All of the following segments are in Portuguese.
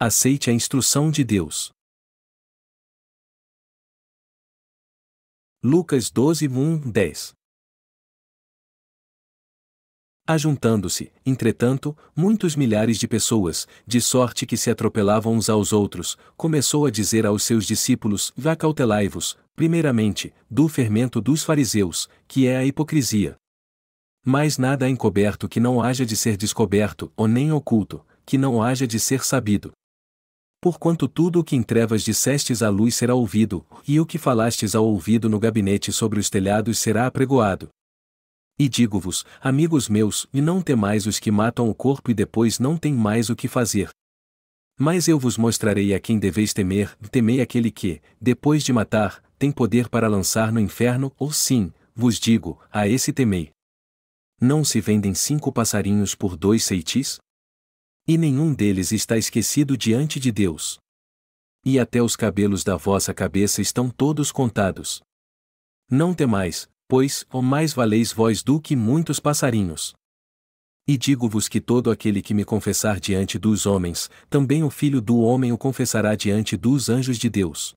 Aceite a instrução de Deus. Lucas 12, 10. Ajuntando-se, entretanto, muitos milhares de pessoas, de sorte que se atropelavam uns aos outros, começou a dizer aos seus discípulos: Acautelai-vos, primeiramente, do fermento dos fariseus, que é a hipocrisia. Mas nada há encoberto que não haja de ser descoberto, ou nem oculto, que não haja de ser sabido. Porquanto tudo o que em trevas dissestes à luz será ouvido, e o que falastes ao ouvido no gabinete sobre os telhados será apregoado. E digo-vos, amigos meus, e não temais os que matam o corpo e depois não têm mais o que fazer. Mas eu vos mostrarei a quem deveis temer: temei aquele que, depois de matar, tem poder para lançar no inferno, ou sim, vos digo, a esse temei. Não se vendem 5 passarinhos por 2 ceitis? E nenhum deles está esquecido diante de Deus. E até os cabelos da vossa cabeça estão todos contados. Não temais, pois, mais valeis vós do que muitos passarinhos. E digo-vos que todo aquele que me confessar diante dos homens, também o Filho do Homem o confessará diante dos anjos de Deus.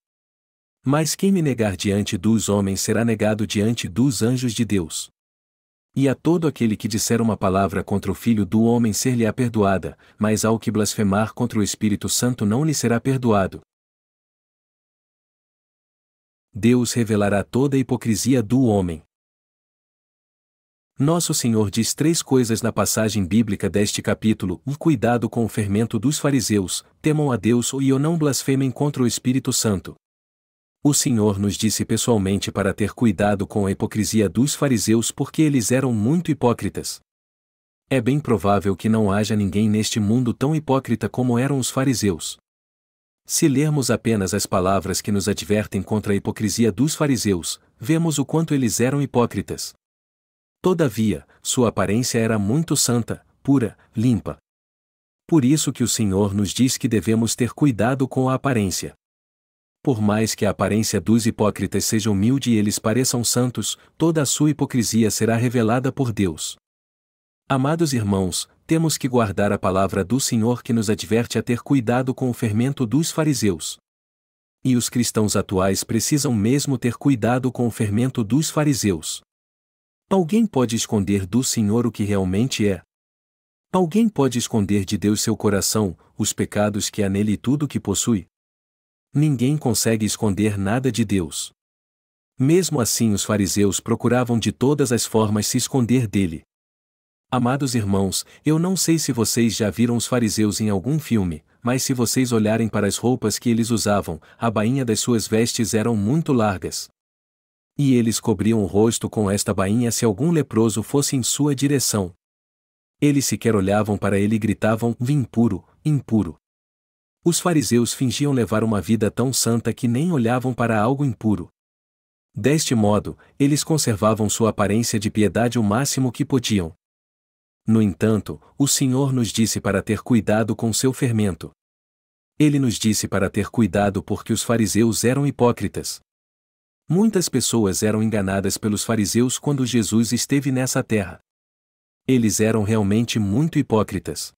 Mas quem me negar diante dos homens será negado diante dos anjos de Deus. E a todo aquele que disser uma palavra contra o Filho do Homem ser-lhe-á perdoada, mas ao que blasfemar contra o Espírito Santo não lhe será perdoado. Deus revelará toda a hipocrisia do homem. Nosso Senhor diz 3 coisas na passagem bíblica deste capítulo: cuidado com o fermento dos fariseus, temam a Deus e não blasfemem contra o Espírito Santo. O Senhor nos disse pessoalmente para ter cuidado com a hipocrisia dos fariseus porque eles eram muito hipócritas. É bem provável que não haja ninguém neste mundo tão hipócrita como eram os fariseus. Se lermos apenas as palavras que nos advertem contra a hipocrisia dos fariseus, vemos o quanto eles eram hipócritas. Todavia, sua aparência era muito santa, pura, limpa. Por isso que o Senhor nos diz que devemos ter cuidado com a aparência. Por mais que a aparência dos hipócritas seja humilde e eles pareçam santos, toda a sua hipocrisia será revelada por Deus. Amados irmãos, temos que guardar a palavra do Senhor que nos adverte a ter cuidado com o fermento dos fariseus. E os cristãos atuais precisam mesmo ter cuidado com o fermento dos fariseus. Alguém pode esconder do Senhor o que realmente é? Alguém pode esconder de Deus seu coração, os pecados que há nele e tudo o que possui? Ninguém consegue esconder nada de Deus. Mesmo assim, os fariseus procuravam de todas as formas se esconder dele. Amados irmãos, eu não sei se vocês já viram os fariseus em algum filme, mas se vocês olharem para as roupas que eles usavam, a bainha das suas vestes eram muito largas. E eles cobriam o rosto com esta bainha se algum leproso fosse em sua direção. Eles sequer olhavam para ele e gritavam: impuro, impuro. Os fariseus fingiam levar uma vida tão santa que nem olhavam para algo impuro. Deste modo, eles conservavam sua aparência de piedade o máximo que podiam. No entanto, o Senhor nos disse para ter cuidado com seu fermento. Ele nos disse para ter cuidado porque os fariseus eram hipócritas. Muitas pessoas eram enganadas pelos fariseus quando Jesus esteve nessa terra. Eles eram realmente muito hipócritas.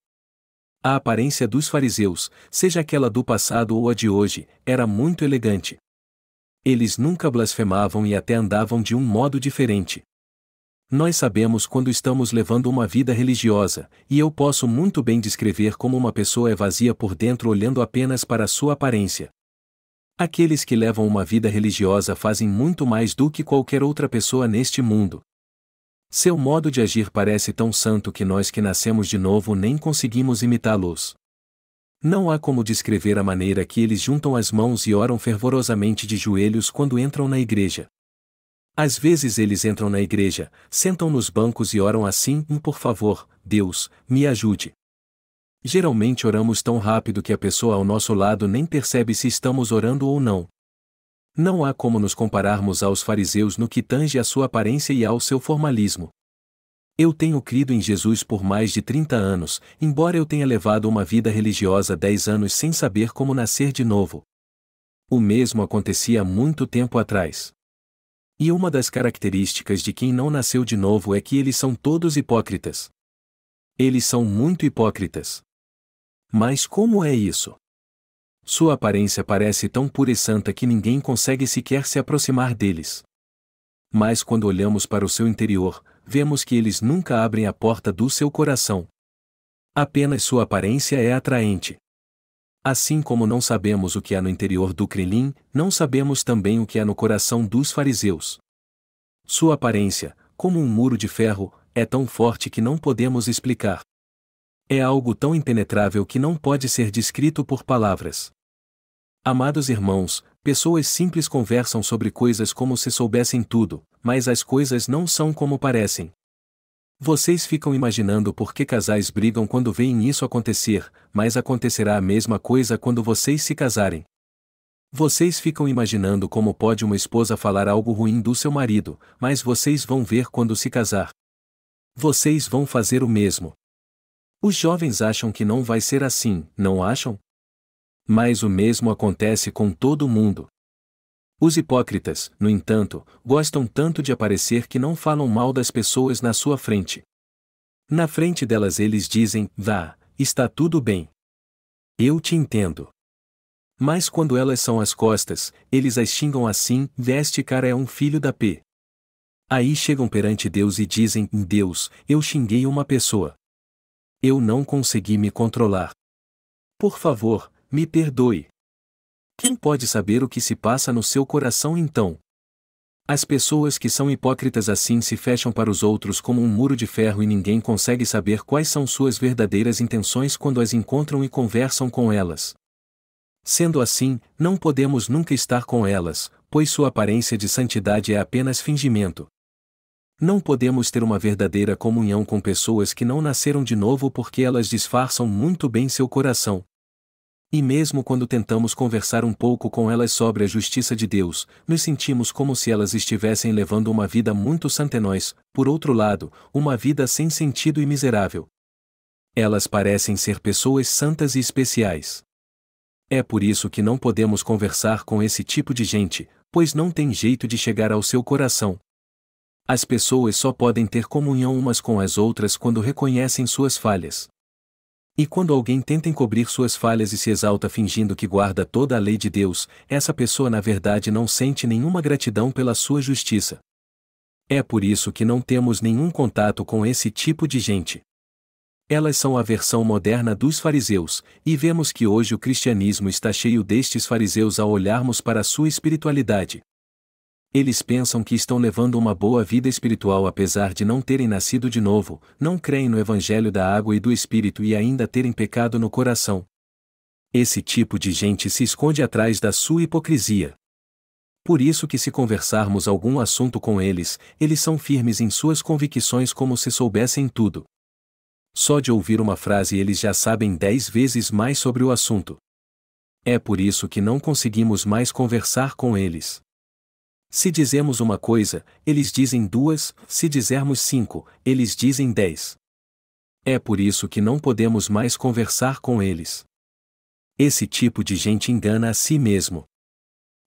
A aparência dos fariseus, seja aquela do passado ou a de hoje, era muito elegante. Eles nunca blasfemavam e até andavam de um modo diferente. Nós sabemos quando estamos levando uma vida religiosa, e eu posso muito bem descrever como uma pessoa é vazia por dentro olhando apenas para a sua aparência. Aqueles que levam uma vida religiosa fazem muito mais do que qualquer outra pessoa neste mundo. Seu modo de agir parece tão santo que nós que nascemos de novo nem conseguimos imitá-los. Não há como descrever a maneira que eles juntam as mãos e oram fervorosamente de joelhos quando entram na igreja. Às vezes eles entram na igreja, sentam nos bancos e oram assim: por favor, Deus, me ajude. Geralmente oramos tão rápido que a pessoa ao nosso lado nem percebe se estamos orando ou não. Não há como nos compararmos aos fariseus no que tange à sua aparência e ao seu formalismo. Eu tenho crido em Jesus por mais de 30 anos, embora eu tenha levado uma vida religiosa 10 anos sem saber como nascer de novo. O mesmo acontecia há muito tempo atrás. E uma das características de quem não nasceu de novo é que eles são todos hipócritas. Eles são muito hipócritas. Mas como é isso? Sua aparência parece tão pura e santa que ninguém consegue sequer se aproximar deles. Mas quando olhamos para o seu interior, vemos que eles nunca abrem a porta do seu coração. Apenas sua aparência é atraente. Assim como não sabemos o que há no interior do Crilim, não sabemos também o que há no coração dos fariseus. Sua aparência, como um muro de ferro, é tão forte que não podemos explicar. É algo tão impenetrável que não pode ser descrito por palavras. Amados irmãos, pessoas simples conversam sobre coisas como se soubessem tudo, mas as coisas não são como parecem. Vocês ficam imaginando por que casais brigam quando veem isso acontecer, mas acontecerá a mesma coisa quando vocês se casarem. Vocês ficam imaginando como pode uma esposa falar algo ruim do seu marido, mas vocês vão ver quando se casar. Vocês vão fazer o mesmo. Os jovens acham que não vai ser assim, não acham? Mas o mesmo acontece com todo mundo. Os hipócritas, no entanto, gostam tanto de aparecer que não falam mal das pessoas na sua frente. Na frente delas eles dizem, vá, está tudo bem. Eu te entendo. Mas quando elas são às costas, eles as xingam assim, este cara é um filho da P. Aí chegam perante Deus e dizem, Deus, eu xinguei uma pessoa. Eu não consegui me controlar. Por favor, me perdoe. Quem pode saber o que se passa no seu coração então? As pessoas que são hipócritas assim se fecham para os outros como um muro de ferro e ninguém consegue saber quais são suas verdadeiras intenções quando as encontram e conversam com elas. Sendo assim, não podemos nunca estar com elas, pois sua aparência de santidade é apenas fingimento. Não podemos ter uma verdadeira comunhão com pessoas que não nasceram de novo porque elas disfarçam muito bem seu coração. E mesmo quando tentamos conversar um pouco com elas sobre a justiça de Deus, nos sentimos como se elas estivessem levando uma vida muito santa e nós, por outro lado, uma vida sem sentido e miserável. Elas parecem ser pessoas santas e especiais. É por isso que não podemos conversar com esse tipo de gente, pois não tem jeito de chegar ao seu coração. As pessoas só podem ter comunhão umas com as outras quando reconhecem suas falhas. E quando alguém tenta encobrir suas falhas e se exalta fingindo que guarda toda a lei de Deus, essa pessoa na verdade não sente nenhuma gratidão pela sua justiça. É por isso que não temos nenhum contato com esse tipo de gente. Elas são a versão moderna dos fariseus, e vemos que hoje o cristianismo está cheio destes fariseus ao olharmos para a sua espiritualidade. Eles pensam que estão levando uma boa vida espiritual apesar de não terem nascido de novo, não creem no evangelho da água e do espírito e ainda terem pecado no coração. Esse tipo de gente se esconde atrás da sua hipocrisia. Por isso que se conversarmos algum assunto com eles, eles são firmes em suas convicções como se soubessem tudo. Só de ouvir uma frase eles já sabem 10 vezes mais sobre o assunto. É por isso que não conseguimos mais conversar com eles. Se dizemos uma coisa, eles dizem 2, se dizermos 5, eles dizem 10. É por isso que não podemos mais conversar com eles. Esse tipo de gente engana a si mesmo.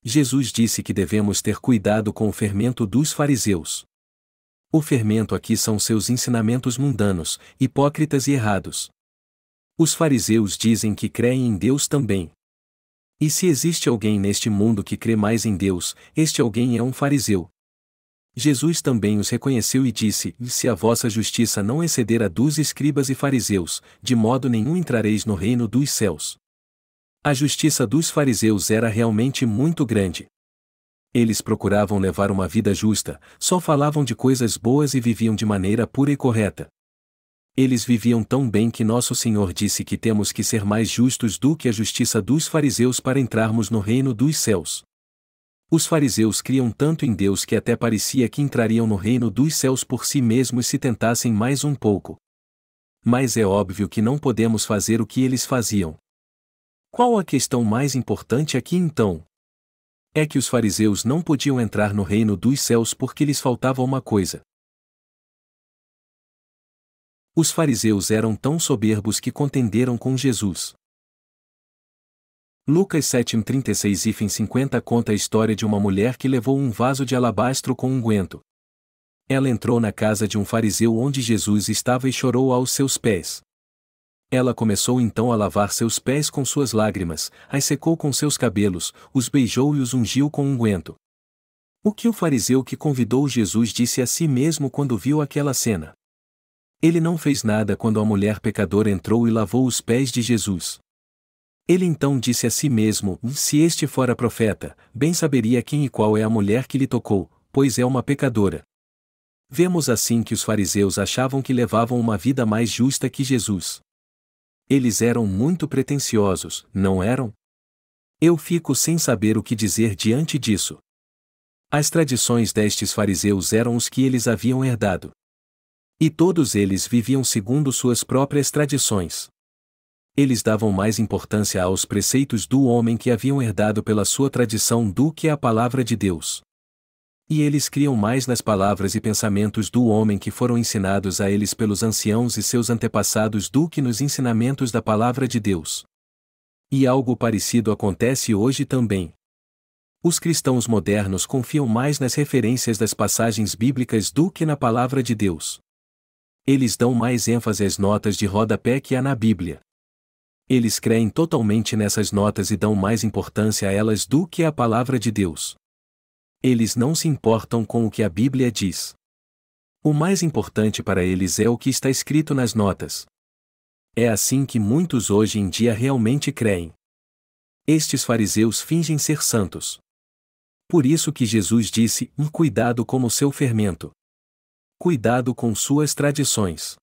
Jesus disse que devemos ter cuidado com o fermento dos fariseus. O fermento aqui são seus ensinamentos mundanos, hipócritas e errados. Os fariseus dizem que creem em Deus também. E se existe alguém neste mundo que crê mais em Deus, este alguém é um fariseu. Jesus também os reconheceu e disse, se a vossa justiça não exceder a dos escribas e fariseus, de modo nenhum entrareis no reino dos céus. A justiça dos fariseus era realmente muito grande. Eles procuravam levar uma vida justa, só falavam de coisas boas e viviam de maneira pura e correta. Eles viviam tão bem que nosso Senhor disse que temos que ser mais justos do que a justiça dos fariseus para entrarmos no reino dos céus. Os fariseus criam tanto em Deus que até parecia que entrariam no reino dos céus por si mesmos se tentassem mais um pouco. Mas é óbvio que não podemos fazer o que eles faziam. Qual a questão mais importante aqui então? É que os fariseus não podiam entrar no reino dos céus porque lhes faltava uma coisa. Os fariseus eram tão soberbos que contenderam com Jesus. Lucas 7:36-50 conta a história de uma mulher que levou um vaso de alabastro com unguento. Ela entrou na casa de um fariseu onde Jesus estava e chorou aos seus pés. Ela começou então a lavar seus pés com suas lágrimas, as secou com seus cabelos, os beijou e os ungiu com unguento. O que o fariseu que convidou Jesus disse a si mesmo quando viu aquela cena? Ele não fez nada quando a mulher pecadora entrou e lavou os pés de Jesus. Ele então disse a si mesmo: se este fora profeta, bem saberia quem e qual é a mulher que lhe tocou, pois é uma pecadora. Vemos assim que os fariseus achavam que levavam uma vida mais justa que Jesus. Eles eram muito pretensiosos, não eram? Eu fico sem saber o que dizer diante disso. As tradições destes fariseus eram os que eles haviam herdado. E todos eles viviam segundo suas próprias tradições. Eles davam mais importância aos preceitos do homem que haviam herdado pela sua tradição do que à palavra de Deus. E eles criam mais nas palavras e pensamentos do homem que foram ensinados a eles pelos anciãos e seus antepassados do que nos ensinamentos da palavra de Deus. E algo parecido acontece hoje também. Os cristãos modernos confiam mais nas referências das passagens bíblicas do que na palavra de Deus. Eles dão mais ênfase às notas de rodapé que há na Bíblia. Eles creem totalmente nessas notas e dão mais importância a elas do que à palavra de Deus. Eles não se importam com o que a Bíblia diz. O mais importante para eles é o que está escrito nas notas. É assim que muitos hoje em dia realmente creem. Estes fariseus fingem ser santos. Por isso que Jesus disse: cuidado com o seu fermento. Cuidado com suas tradições.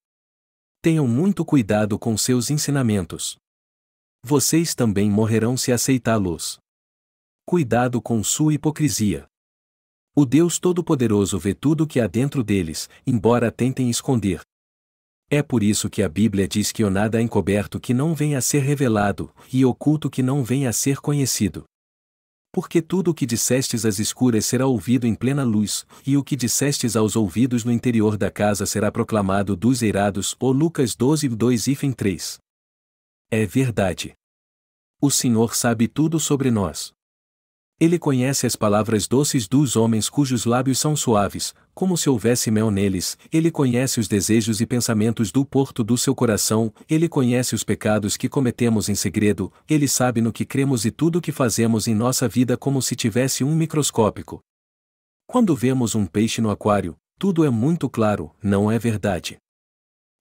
Tenham muito cuidado com seus ensinamentos. Vocês também morrerão se aceitá-los. Cuidado com sua hipocrisia. O Deus Todo-Poderoso vê tudo o que há dentro deles, embora tentem esconder. É por isso que a Bíblia diz que nada há encoberto que não venha a ser revelado, e oculto que não venha a ser conhecido. Porque tudo o que dissestes às escuras será ouvido em plena luz, e o que dissestes aos ouvidos no interior da casa será proclamado dos eirados. Lucas 12, 2-3. É verdade. O Senhor sabe tudo sobre nós. Ele conhece as palavras doces dos homens cujos lábios são suaves, como se houvesse mel neles. Ele conhece os desejos e pensamentos do porto do seu coração. Ele conhece os pecados que cometemos em segredo. Ele sabe no que cremos e tudo o que fazemos em nossa vida como se tivesse um microscópico. Quando vemos um peixe no aquário, tudo é muito claro, não é verdade?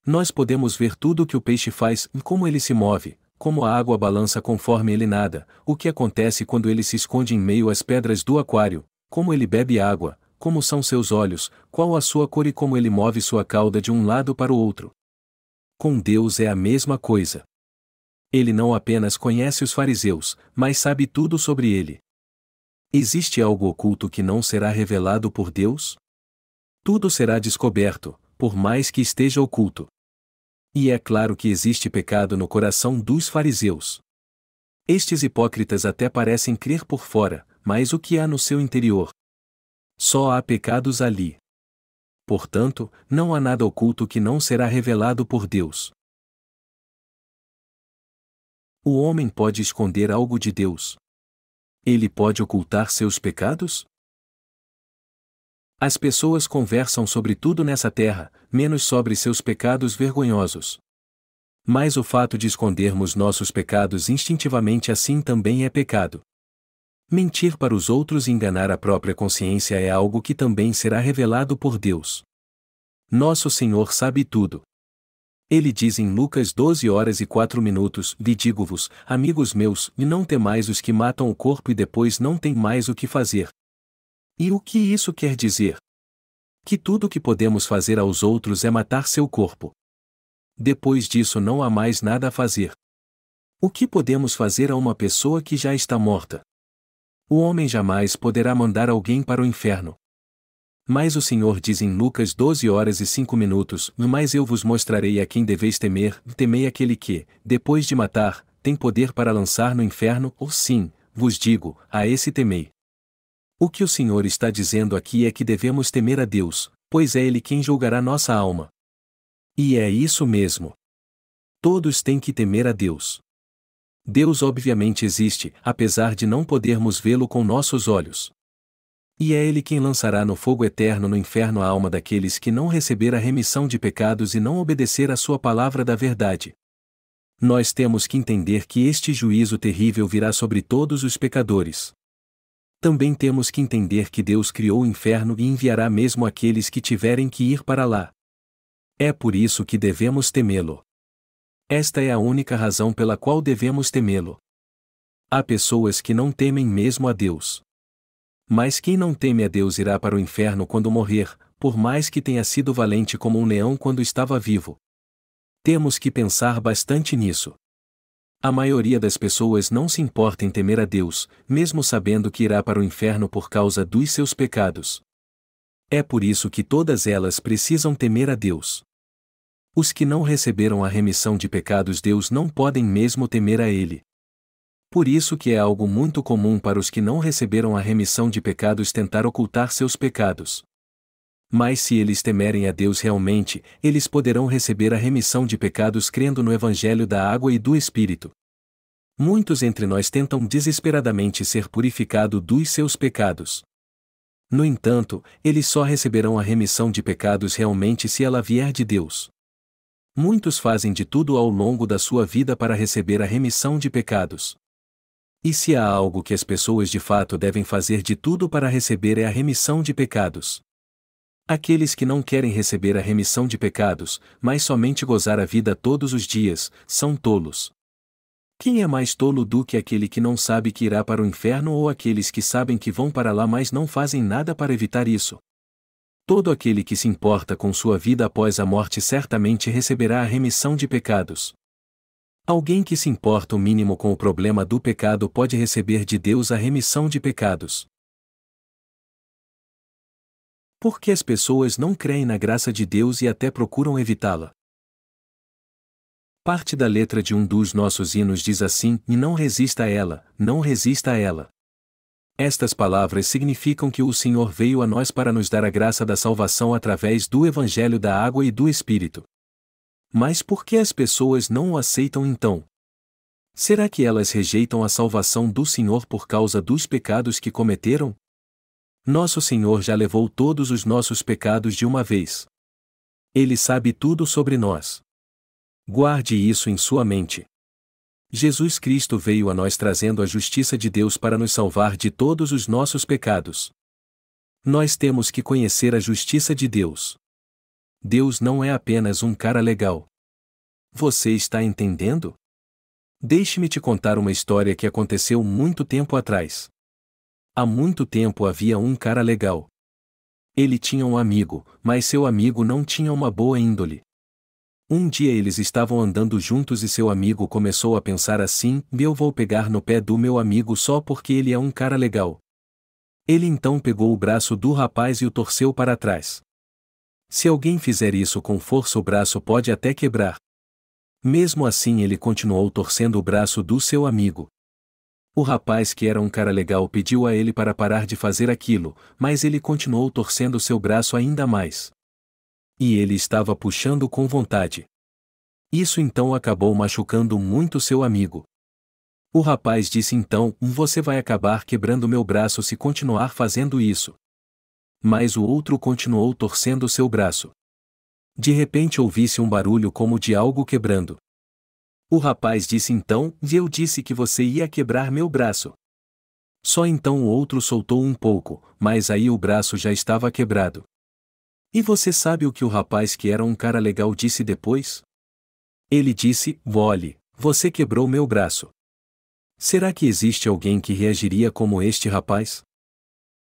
Nós podemos ver tudo o que o peixe faz, como ele se move, como a água balança conforme ele nada, o que acontece quando ele se esconde em meio às pedras do aquário, como ele bebe água, como são seus olhos, qual a sua cor e como ele move sua cauda de um lado para o outro. Com Deus é a mesma coisa. Ele não apenas conhece os fariseus, mas sabe tudo sobre ele. Existe algo oculto que não será revelado por Deus? Tudo será descoberto, por mais que esteja oculto. E é claro que existe pecado no coração dos fariseus. Estes hipócritas até parecem crer por fora, mas o que há no seu interior? Só há pecados ali. Portanto, não há nada oculto que não será revelado por Deus. O homem pode esconder algo de Deus. Ele pode ocultar seus pecados? As pessoas conversam sobre tudo nessa terra, menos sobre seus pecados vergonhosos. Mas o fato de escondermos nossos pecados instintivamente assim também é pecado. Mentir para os outros e enganar a própria consciência é algo que também será revelado por Deus. Nosso Senhor sabe tudo. Ele diz em Lucas 12h04: lhe digo-vos, amigos meus, e não temais os que matam o corpo e depois não têm mais o que fazer. E o que isso quer dizer? Que tudo o que podemos fazer aos outros é matar seu corpo. Depois disso não há mais nada a fazer. O que podemos fazer a uma pessoa que já está morta? O homem jamais poderá mandar alguém para o inferno. Mas o Senhor diz em Lucas 12h05: mas eu vos mostrarei a quem deveis temer. Temei aquele que, depois de matar, tem poder para lançar no inferno. Sim, vos digo, a esse temei. O que o Senhor está dizendo aqui é que devemos temer a Deus, pois é Ele quem julgará nossa alma. E é isso mesmo. Todos têm que temer a Deus. Deus obviamente existe, apesar de não podermos vê-lo com nossos olhos. E é Ele quem lançará no fogo eterno no inferno a alma daqueles que não receber a remissão de pecados e não obedecer à sua palavra da verdade. Nós temos que entender que este juízo terrível virá sobre todos os pecadores. Também temos que entender que Deus criou o inferno e enviará mesmo aqueles que tiverem que ir para lá. É por isso que devemos temê-lo. Esta é a única razão pela qual devemos temê-lo. Há pessoas que não temem mesmo a Deus. Mas quem não teme a Deus irá para o inferno quando morrer, por mais que tenha sido valente como um leão quando estava vivo. Temos que pensar bastante nisso. A maioria das pessoas não se importa em temer a Deus, mesmo sabendo que irá para o inferno por causa dos seus pecados. É por isso que todas elas precisam temer a Deus. Os que não receberam a remissão de pecados, Deus não podem mesmo temer a Ele. Por isso que é algo muito comum para os que não receberam a remissão de pecados tentar ocultar seus pecados. Mas se eles temerem a Deus realmente, eles poderão receber a remissão de pecados crendo no Evangelho da água e do Espírito. Muitos entre nós tentam desesperadamente ser purificados dos seus pecados. No entanto, eles só receberão a remissão de pecados realmente se ela vier de Deus. Muitos fazem de tudo ao longo da sua vida para receber a remissão de pecados. E se há algo que as pessoas de fato devem fazer de tudo para receber é a remissão de pecados. Aqueles que não querem receber a remissão de pecados, mas somente gozar a vida todos os dias, são tolos. Quem é mais tolo do que aquele que não sabe que irá para o inferno ou aqueles que sabem que vão para lá mas não fazem nada para evitar isso? Todo aquele que se importa com sua vida após a morte certamente receberá a remissão de pecados. Alguém que se importa o mínimo com o problema do pecado pode receber de Deus a remissão de pecados. Por que as pessoas não creem na graça de Deus e até procuram evitá-la? Parte da letra de um dos nossos hinos diz assim: e não resista a ela, não resista a ela. Estas palavras significam que o Senhor veio a nós para nos dar a graça da salvação através do Evangelho da água e do Espírito. Mas por que as pessoas não o aceitam então? Será que elas rejeitam a salvação do Senhor por causa dos pecados que cometeram? Nosso Senhor já levou todos os nossos pecados de uma vez. Ele sabe tudo sobre nós. Guarde isso em sua mente. Jesus Cristo veio a nós trazendo a justiça de Deus para nos salvar de todos os nossos pecados. Nós temos que conhecer a justiça de Deus. Deus não é apenas um cara legal. Você está entendendo? Deixe-me te contar uma história que aconteceu muito tempo atrás. Há muito tempo havia um cara legal. Ele tinha um amigo, mas seu amigo não tinha uma boa índole. Um dia eles estavam andando juntos e seu amigo começou a pensar assim: eu vou pegar no pé do meu amigo só porque ele é um cara legal. Ele então pegou o braço do rapaz e o torceu para trás. Se alguém fizer isso com força, o braço pode até quebrar. Mesmo assim, ele continuou torcendo o braço do seu amigo. O rapaz, que era um cara legal, pediu a ele para parar de fazer aquilo, mas ele continuou torcendo seu braço ainda mais. E ele estava puxando com vontade. Isso então acabou machucando muito seu amigo. O rapaz disse então: você vai acabar quebrando meu braço se continuar fazendo isso. Mas o outro continuou torcendo seu braço. De repente ouvi-se um barulho como de algo quebrando. O rapaz disse então: eu disse que você ia quebrar meu braço. Só então o outro soltou um pouco, mas aí o braço já estava quebrado. E você sabe o que o rapaz, que era um cara legal, disse depois? Ele disse: olhe, você quebrou meu braço. Será que existe alguém que reagiria como este rapaz?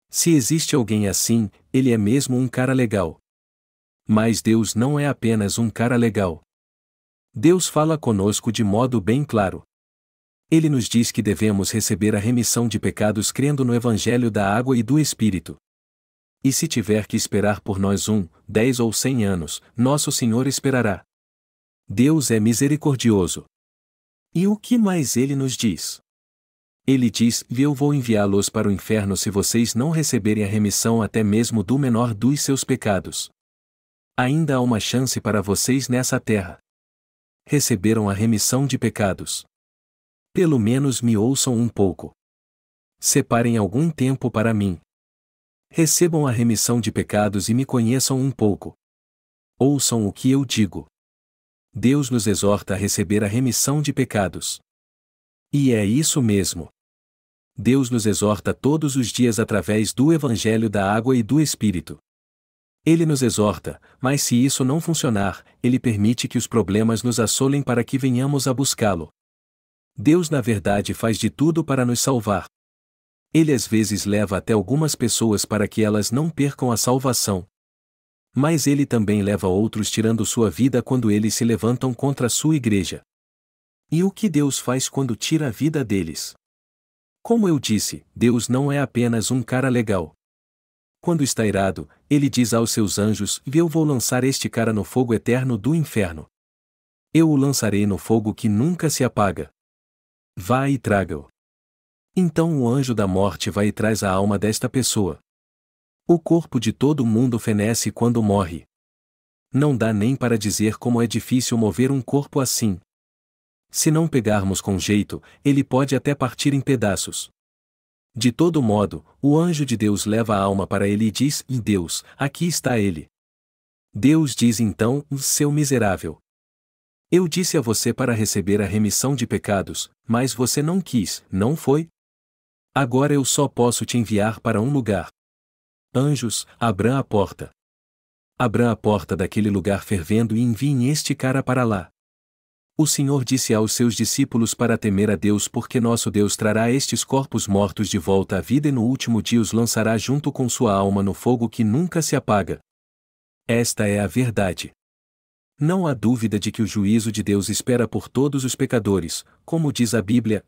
Se existe alguém assim, ele é mesmo um cara legal. Mas Deus não é apenas um cara legal. Deus fala conosco de modo bem claro. Ele nos diz que devemos receber a remissão de pecados crendo no Evangelho da água e do Espírito. E se tiver que esperar por nós 10 ou 100 anos, nosso Senhor esperará. Deus é misericordioso. E o que mais ele nos diz? Ele diz: eu vou enviá-los para o inferno se vocês não receberem a remissão até mesmo do menor dos seus pecados. Ainda há uma chance para vocês nessa terra. Receberam a remissão de pecados. Pelo menos me ouçam um pouco. Separem algum tempo para mim. Recebam a remissão de pecados e me conheçam um pouco. Ouçam o que eu digo. Deus nos exorta a receber a remissão de pecados. E é isso mesmo. Deus nos exorta todos os dias através do Evangelho da Água e do Espírito. Ele nos exorta, mas se isso não funcionar, Ele permite que os problemas nos assolem para que venhamos a buscá-lo. Deus na verdade faz de tudo para nos salvar. Ele às vezes leva até algumas pessoas para que elas não percam a salvação. Mas Ele também leva outros tirando sua vida quando eles se levantam contra a sua igreja. E o que Deus faz quando tira a vida deles? Como eu disse, Deus não é apenas um cara legal. Quando está irado, Ele diz aos seus anjos: eu vou lançar este cara no fogo eterno do inferno. Eu o lançarei no fogo que nunca se apaga. Vá e traga-o. Então o anjo da morte vai e traz a alma desta pessoa. O corpo de todo mundo fenece quando morre. Não dá nem para dizer como é difícil mover um corpo assim. Se não pegarmos com jeito, ele pode até partir em pedaços. De todo modo, o anjo de Deus leva a alma para ele e diz: Deus, aqui está ele. Deus diz então: seu miserável. Eu disse a você para receber a remissão de pecados, mas você não quis, não foi? Agora eu só posso te enviar para um lugar. Anjos, abram a porta. Abram a porta daquele lugar fervendo e enviem este cara para lá. O Senhor disse aos seus discípulos para temer a Deus, porque nosso Deus trará estes corpos mortos de volta à vida e no último dia os lançará junto com sua alma no fogo que nunca se apaga. Esta é a verdade. Não há dúvida de que o juízo de Deus espera por todos os pecadores, como diz a Bíblia: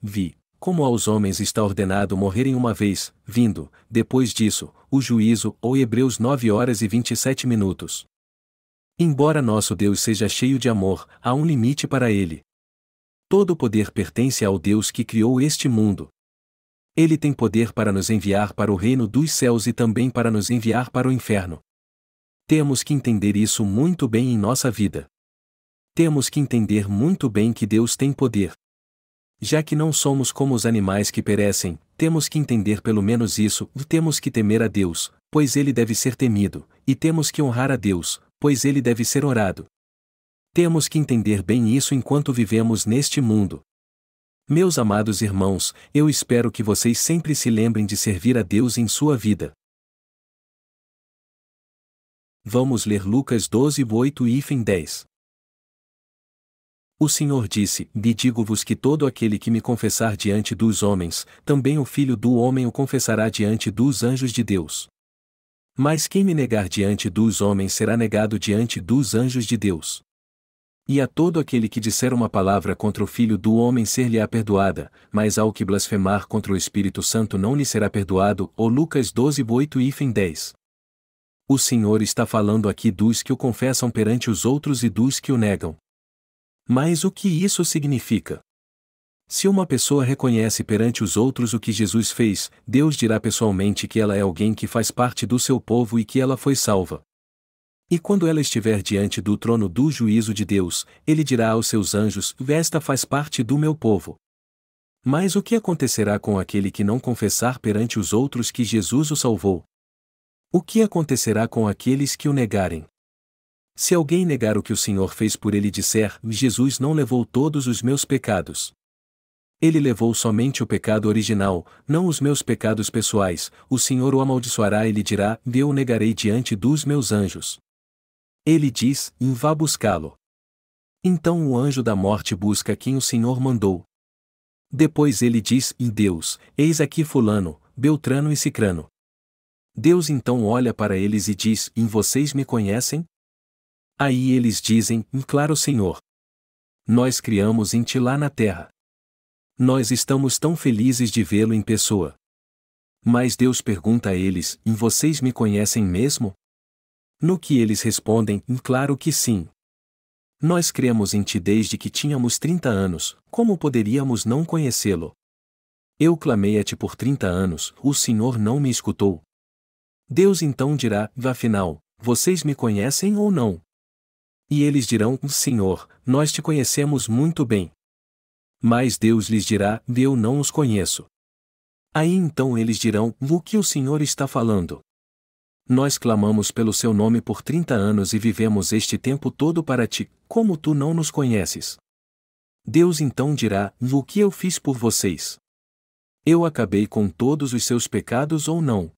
como aos homens está ordenado morrerem uma vez, vindo, depois disso, o juízo, ou Hebreus 9h27. Embora nosso Deus seja cheio de amor, há um limite para ele. Todo o poder pertence ao Deus que criou este mundo. Ele tem poder para nos enviar para o reino dos céus e também para nos enviar para o inferno. Temos que entender isso muito bem em nossa vida. Temos que entender muito bem que Deus tem poder. Já que não somos como os animais que perecem, temos que entender pelo menos isso: temos que temer a Deus, pois Ele deve ser temido, e temos que honrar a Deus, pois Ele deve ser orado. Temos que entender bem isso enquanto vivemos neste mundo. Meus amados irmãos, eu espero que vocês sempre se lembrem de servir a Deus em sua vida. Vamos ler Lucas 12:8-10. O Senhor disse: digo-vos que todo aquele que me confessar diante dos homens, também o Filho do Homem o confessará diante dos anjos de Deus. Mas quem me negar diante dos homens será negado diante dos anjos de Deus. E a todo aquele que disser uma palavra contra o Filho do Homem ser-lhe-á perdoada, mas ao que blasfemar contra o Espírito Santo não lhe será perdoado. Ou Lucas 12:8-10. O Senhor está falando aqui dos que o confessam perante os outros e dos que o negam. Mas o que isso significa? Se uma pessoa reconhece perante os outros o que Jesus fez, Deus dirá pessoalmente que ela é alguém que faz parte do seu povo e que ela foi salva. E quando ela estiver diante do trono do juízo de Deus, Ele dirá aos seus anjos: esta faz parte do meu povo. Mas o que acontecerá com aquele que não confessar perante os outros que Jesus o salvou? O que acontecerá com aqueles que o negarem? Se alguém negar o que o Senhor fez por ele e disser: Jesus não levou todos os meus pecados. Ele levou somente o pecado original, não os meus pecados pessoais, o Senhor o amaldiçoará e lhe dirá: eu o negarei diante dos meus anjos. Ele diz: vá buscá-lo. Então o anjo da morte busca quem o Senhor mandou. Depois ele diz: Deus, eis aqui fulano, Beltrano e Cicrano. Deus então olha para eles e diz: vocês me conhecem? Aí eles dizem: claro, Senhor. Nós criamos em ti lá na terra. Nós estamos tão felizes de vê-lo em pessoa. Mas Deus pergunta a eles: vocês me conhecem mesmo? No que eles respondem: claro que sim. Nós cremos em ti desde que tínhamos 30 anos, como poderíamos não conhecê-lo? Eu clamei a ti por 30 anos, o Senhor não me escutou. Deus então dirá: afinal, vocês me conhecem ou não? E eles dirão: Senhor, nós te conhecemos muito bem. Mas Deus lhes dirá: eu não os conheço. Aí então eles dirão: o que o Senhor está falando? Nós clamamos pelo seu nome por 30 anos e vivemos este tempo todo para ti, como tu não nos conheces. Deus então dirá: o que eu fiz por vocês? Eu acabei com todos os seus pecados ou não?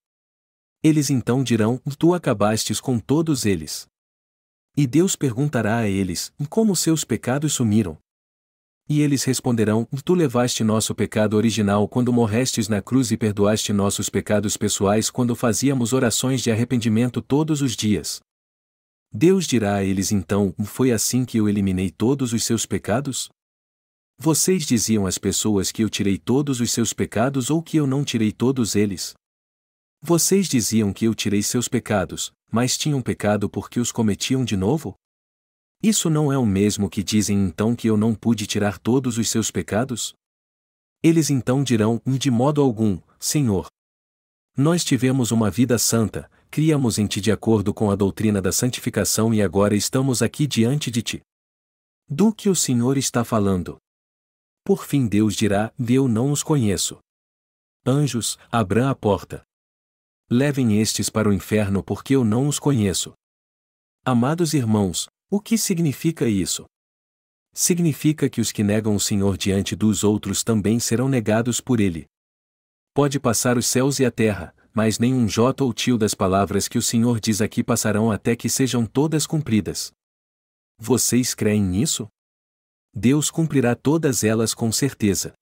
Eles então dirão: tu acabastes com todos eles. E Deus perguntará a eles: como seus pecados sumiram? E eles responderão: tu levaste nosso pecado original quando morrestes na cruz e perdoaste nossos pecados pessoais quando fazíamos orações de arrependimento todos os dias. Deus dirá a eles então: foi assim que eu eliminei todos os seus pecados? Vocês diziam às pessoas que eu tirei todos os seus pecados ou que eu não tirei todos eles? Vocês diziam que eu tirei seus pecados, mas tinham pecado porque os cometiam de novo? Isso não é o mesmo que dizem então que eu não pude tirar todos os seus pecados? Eles então dirão: de modo algum, Senhor. Nós tivemos uma vida santa, criamos em ti de acordo com a doutrina da santificação e agora estamos aqui diante de ti. Do que o Senhor está falando? Por fim Deus dirá: eu não os conheço. Anjos, abram a porta. Levem estes para o inferno porque eu não os conheço. Amados irmãos, o que significa isso? Significa que os que negam o Senhor diante dos outros também serão negados por Ele. Pode passar os céus e a terra, mas nenhum jota ou tio das palavras que o Senhor diz aqui passarão até que sejam todas cumpridas. Vocês creem nisso? Deus cumprirá todas elas com certeza.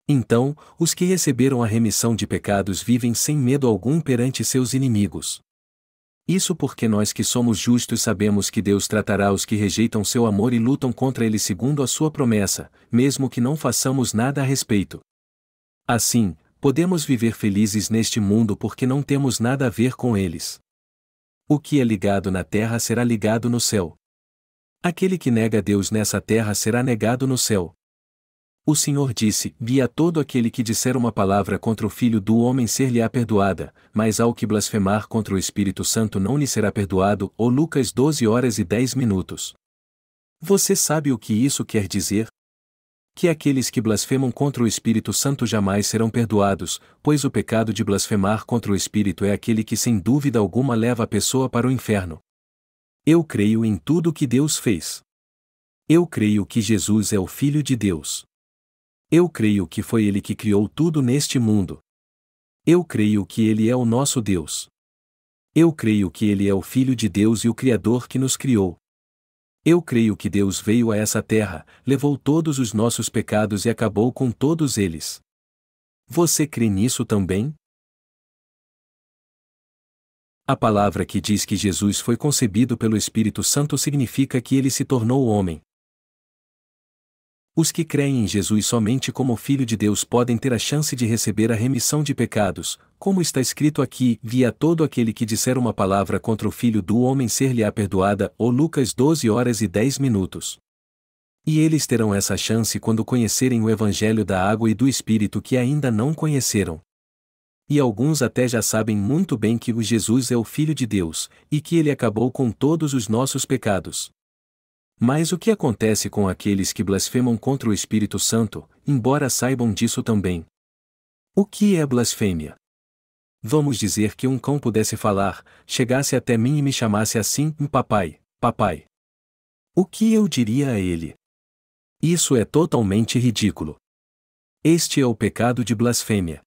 Então, os que receberam a remissão de pecados vivem sem medo algum perante seus inimigos. Isso porque nós que somos justos sabemos que Deus tratará os que rejeitam seu amor e lutam contra ele segundo a sua promessa, mesmo que não façamos nada a respeito. Assim, podemos viver felizes neste mundo porque não temos nada a ver com eles. O que é ligado na terra será ligado no céu. Aquele que nega Deus nessa terra será negado no céu. O Senhor disse: a todo aquele que disser uma palavra contra o Filho do Homem ser-lhe-á perdoada, mas ao que blasfemar contra o Espírito Santo não lhe será perdoado. Ou Lucas 12h10. Você sabe o que isso quer dizer? Que aqueles que blasfemam contra o Espírito Santo jamais serão perdoados, pois o pecado de blasfemar contra o Espírito é aquele que sem dúvida alguma leva a pessoa para o inferno. Eu creio em tudo que Deus fez. Eu creio que Jesus é o Filho de Deus. Eu creio que foi Ele que criou tudo neste mundo. Eu creio que Ele é o nosso Deus. Eu creio que Ele é o Filho de Deus e o Criador que nos criou. Eu creio que Deus veio a essa terra, levou todos os nossos pecados e acabou com todos eles. Você crê nisso também? A palavra que diz que Jesus foi concebido pelo Espírito Santo significa que ele se tornou homem. Os que creem em Jesus somente como Filho de Deus podem ter a chance de receber a remissão de pecados, como está escrito aqui: a todo aquele que disser uma palavra contra o Filho do Homem ser-lhe-á perdoada. Ou Lucas 12h10. E eles terão essa chance quando conhecerem o Evangelho da água e do Espírito que ainda não conheceram. E alguns até já sabem muito bem que o Jesus é o Filho de Deus, e que ele acabou com todos os nossos pecados. Mas o que acontece com aqueles que blasfemam contra o Espírito Santo, embora saibam disso também? O que é blasfêmia? Vamos dizer que um cão pudesse falar, chegasse até mim e me chamasse assim: papai, papai. O que eu diria a ele? Isso é totalmente ridículo. Este é o pecado de blasfêmia.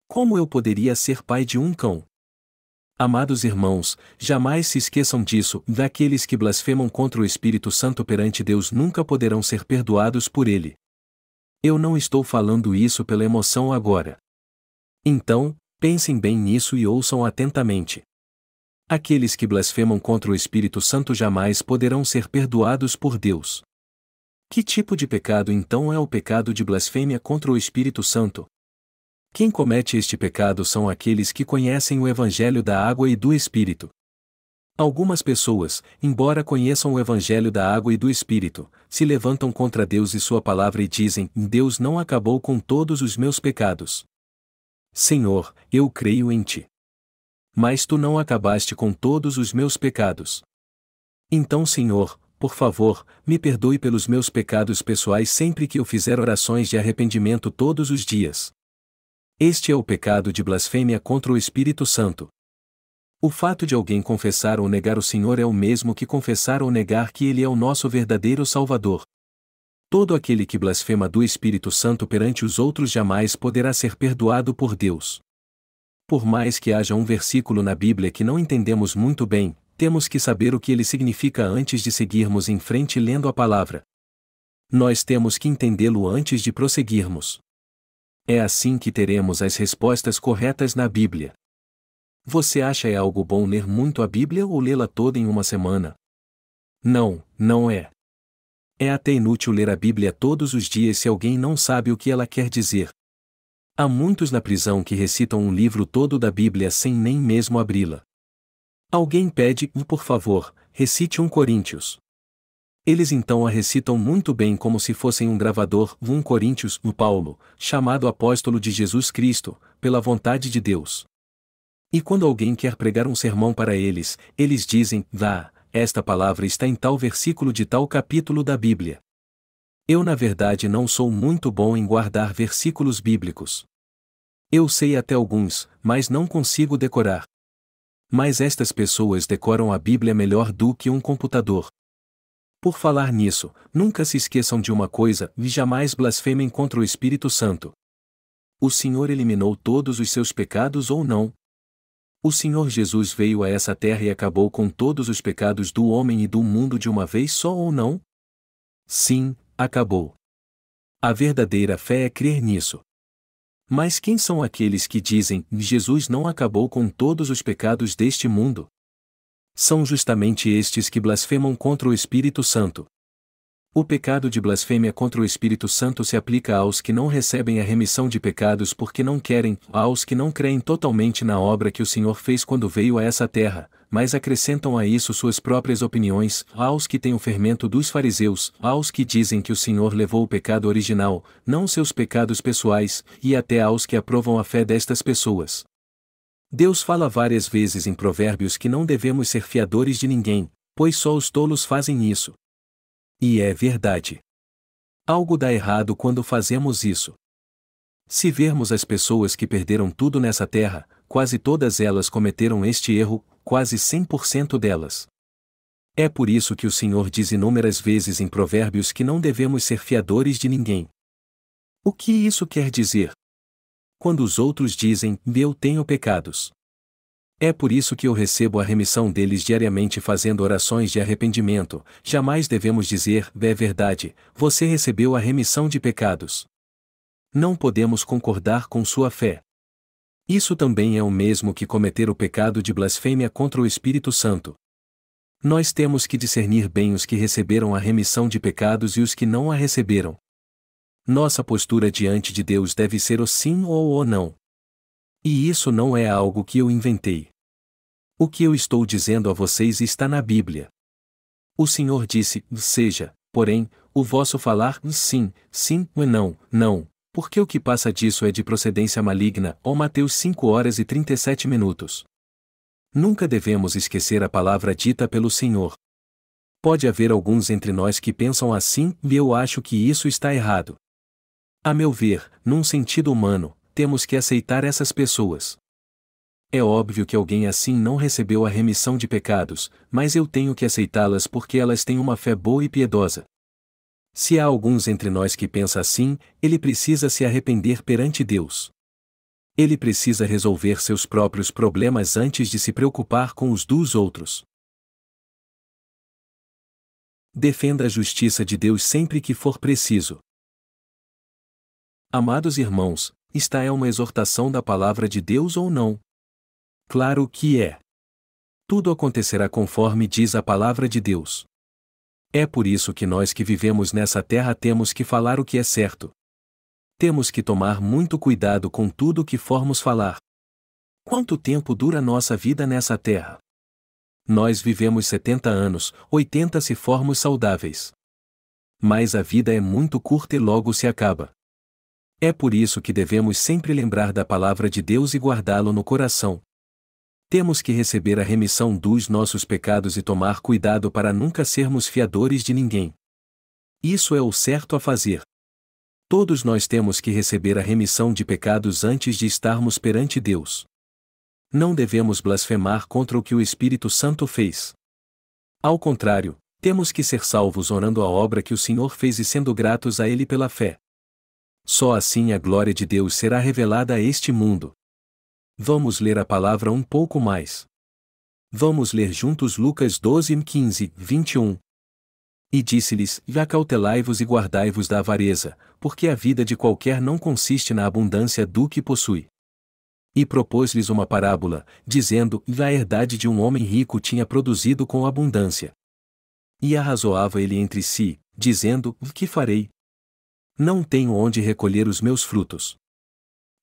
Como eu poderia ser pai de um cão? Amados irmãos, jamais se esqueçam disso: daqueles que blasfemam contra o Espírito Santo perante Deus nunca poderão ser perdoados por ele. Eu não estou falando isso pela emoção agora. Então, pensem bem nisso e ouçam atentamente. Aqueles que blasfemam contra o Espírito Santo jamais poderão ser perdoados por Deus. Que tipo de pecado então é o pecado de blasfêmia contra o Espírito Santo? Quem comete este pecado são aqueles que conhecem o Evangelho da água e do Espírito. Algumas pessoas, embora conheçam o Evangelho da água e do Espírito, se levantam contra Deus e sua palavra e dizem: Deus não acabou com todos os meus pecados. Senhor, eu creio em ti. Mas tu não acabaste com todos os meus pecados. Então, Senhor, por favor, me perdoe pelos meus pecados pessoais sempre que eu fizer orações de arrependimento todos os dias. Este é o pecado de blasfêmia contra o Espírito Santo. O fato de alguém confessar ou negar o Senhor é o mesmo que confessar ou negar que Ele é o nosso verdadeiro Salvador. Todo aquele que blasfema do Espírito Santo perante os outros jamais poderá ser perdoado por Deus. Por mais que haja um versículo na Bíblia que não entendemos muito bem, temos que saber o que ele significa antes de seguirmos em frente lendo a palavra. Nós temos que entendê-lo antes de prosseguirmos. É assim que teremos as respostas corretas na Bíblia. Você acha é algo bom ler muito a Bíblia ou lê-la toda em uma semana? Não, não é. É até inútil ler a Bíblia todos os dias se alguém não sabe o que ela quer dizer. Há muitos na prisão que recitam um livro todo da Bíblia sem nem mesmo abri-la. Alguém pede, por favor, recite 1 Coríntios. Eles então a recitam muito bem como se fossem um gravador, 1 Coríntios, Paulo, chamado apóstolo de Jesus Cristo, pela vontade de Deus. E quando alguém quer pregar um sermão para eles, eles dizem, esta palavra está em tal versículo de tal capítulo da Bíblia. Eu na verdade não sou muito bom em guardar versículos bíblicos. Eu sei até alguns, mas não consigo decorar. Mas estas pessoas decoram a Bíblia melhor do que um computador. Por falar nisso, nunca se esqueçam de uma coisa e jamais blasfemem contra o Espírito Santo. O Senhor eliminou todos os seus pecados ou não? O Senhor Jesus veio a essa terra e acabou com todos os pecados do homem e do mundo de uma vez só ou não? Sim, acabou. A verdadeira fé é crer nisso. Mas quem são aqueles que dizem que Jesus não acabou com todos os pecados deste mundo? São justamente estes que blasfemam contra o Espírito Santo. O pecado de blasfêmia contra o Espírito Santo se aplica aos que não recebem a remissão de pecados porque não querem, aos que não creem totalmente na obra que o Senhor fez quando veio a essa terra, mas acrescentam a isso suas próprias opiniões, aos que têm o fermento dos fariseus, aos que dizem que o Senhor levou o pecado original, não seus pecados pessoais, e até aos que aprovam a fé destas pessoas. Deus fala várias vezes em Provérbios que não devemos ser fiadores de ninguém, pois só os tolos fazem isso. E é verdade. Algo dá errado quando fazemos isso. Se vermos as pessoas que perderam tudo nessa terra, quase todas elas cometeram este erro, quase 100% delas. É por isso que o Senhor diz inúmeras vezes em Provérbios que não devemos ser fiadores de ninguém. O que isso quer dizer? Quando os outros dizem, eu tenho pecados. É por isso que eu recebo a remissão deles diariamente fazendo orações de arrependimento, jamais devemos dizer, é verdade, você recebeu a remissão de pecados. Não podemos concordar com sua fé. Isso também é o mesmo que cometer o pecado de blasfêmia contra o Espírito Santo. Nós temos que discernir bem os que receberam a remissão de pecados e os que não a receberam. Nossa postura diante de Deus deve ser o sim ou o não. E isso não é algo que eu inventei. O que eu estou dizendo a vocês está na Bíblia. O Senhor disse, seja, porém, o vosso falar sim, sim e não, não, porque o que passa disso é de procedência maligna, ó Mateus 5h37. Nunca devemos esquecer a palavra dita pelo Senhor. Pode haver alguns entre nós que pensam assim, e eu acho que isso está errado. A meu ver, num sentido humano, temos que aceitar essas pessoas. É óbvio que alguém assim não recebeu a remissão de pecados, mas eu tenho que aceitá-las porque elas têm uma fé boa e piedosa. Se há alguns entre nós que pensa assim, ele precisa se arrepender perante Deus. Ele precisa resolver seus próprios problemas antes de se preocupar com os dos outros. Defenda a justiça de Deus sempre que for preciso. Amados irmãos, esta é uma exortação da palavra de Deus ou não? Claro que é. Tudo acontecerá conforme diz a palavra de Deus. É por isso que nós que vivemos nessa terra temos que falar o que é certo. Temos que tomar muito cuidado com tudo o que formos falar. Quanto tempo dura nossa vida nessa terra? Nós vivemos 70 anos, 80 se formos saudáveis. Mas a vida é muito curta e logo se acaba. É por isso que devemos sempre lembrar da palavra de Deus e guardá-lo no coração. Temos que receber a remissão dos nossos pecados e tomar cuidado para nunca sermos fiadores de ninguém. Isso é o certo a fazer. Todos nós temos que receber a remissão de pecados antes de estarmos perante Deus. Não devemos blasfemar contra o que o Espírito Santo fez. Ao contrário, temos que ser salvos honrando a obra que o Senhor fez e sendo gratos a Ele pela fé. Só assim a glória de Deus será revelada a este mundo. Vamos ler a palavra um pouco mais. Vamos ler juntos Lucas 12, 15, 21. E disse-lhes: acautelai-vos e guardai-vos da avareza, porque a vida de qualquer não consiste na abundância do que possui. E propôs-lhes uma parábola, dizendo: a herdade de um homem rico tinha produzido com abundância. E arrazoava ele entre si, dizendo: que farei? Não tenho onde recolher os meus frutos.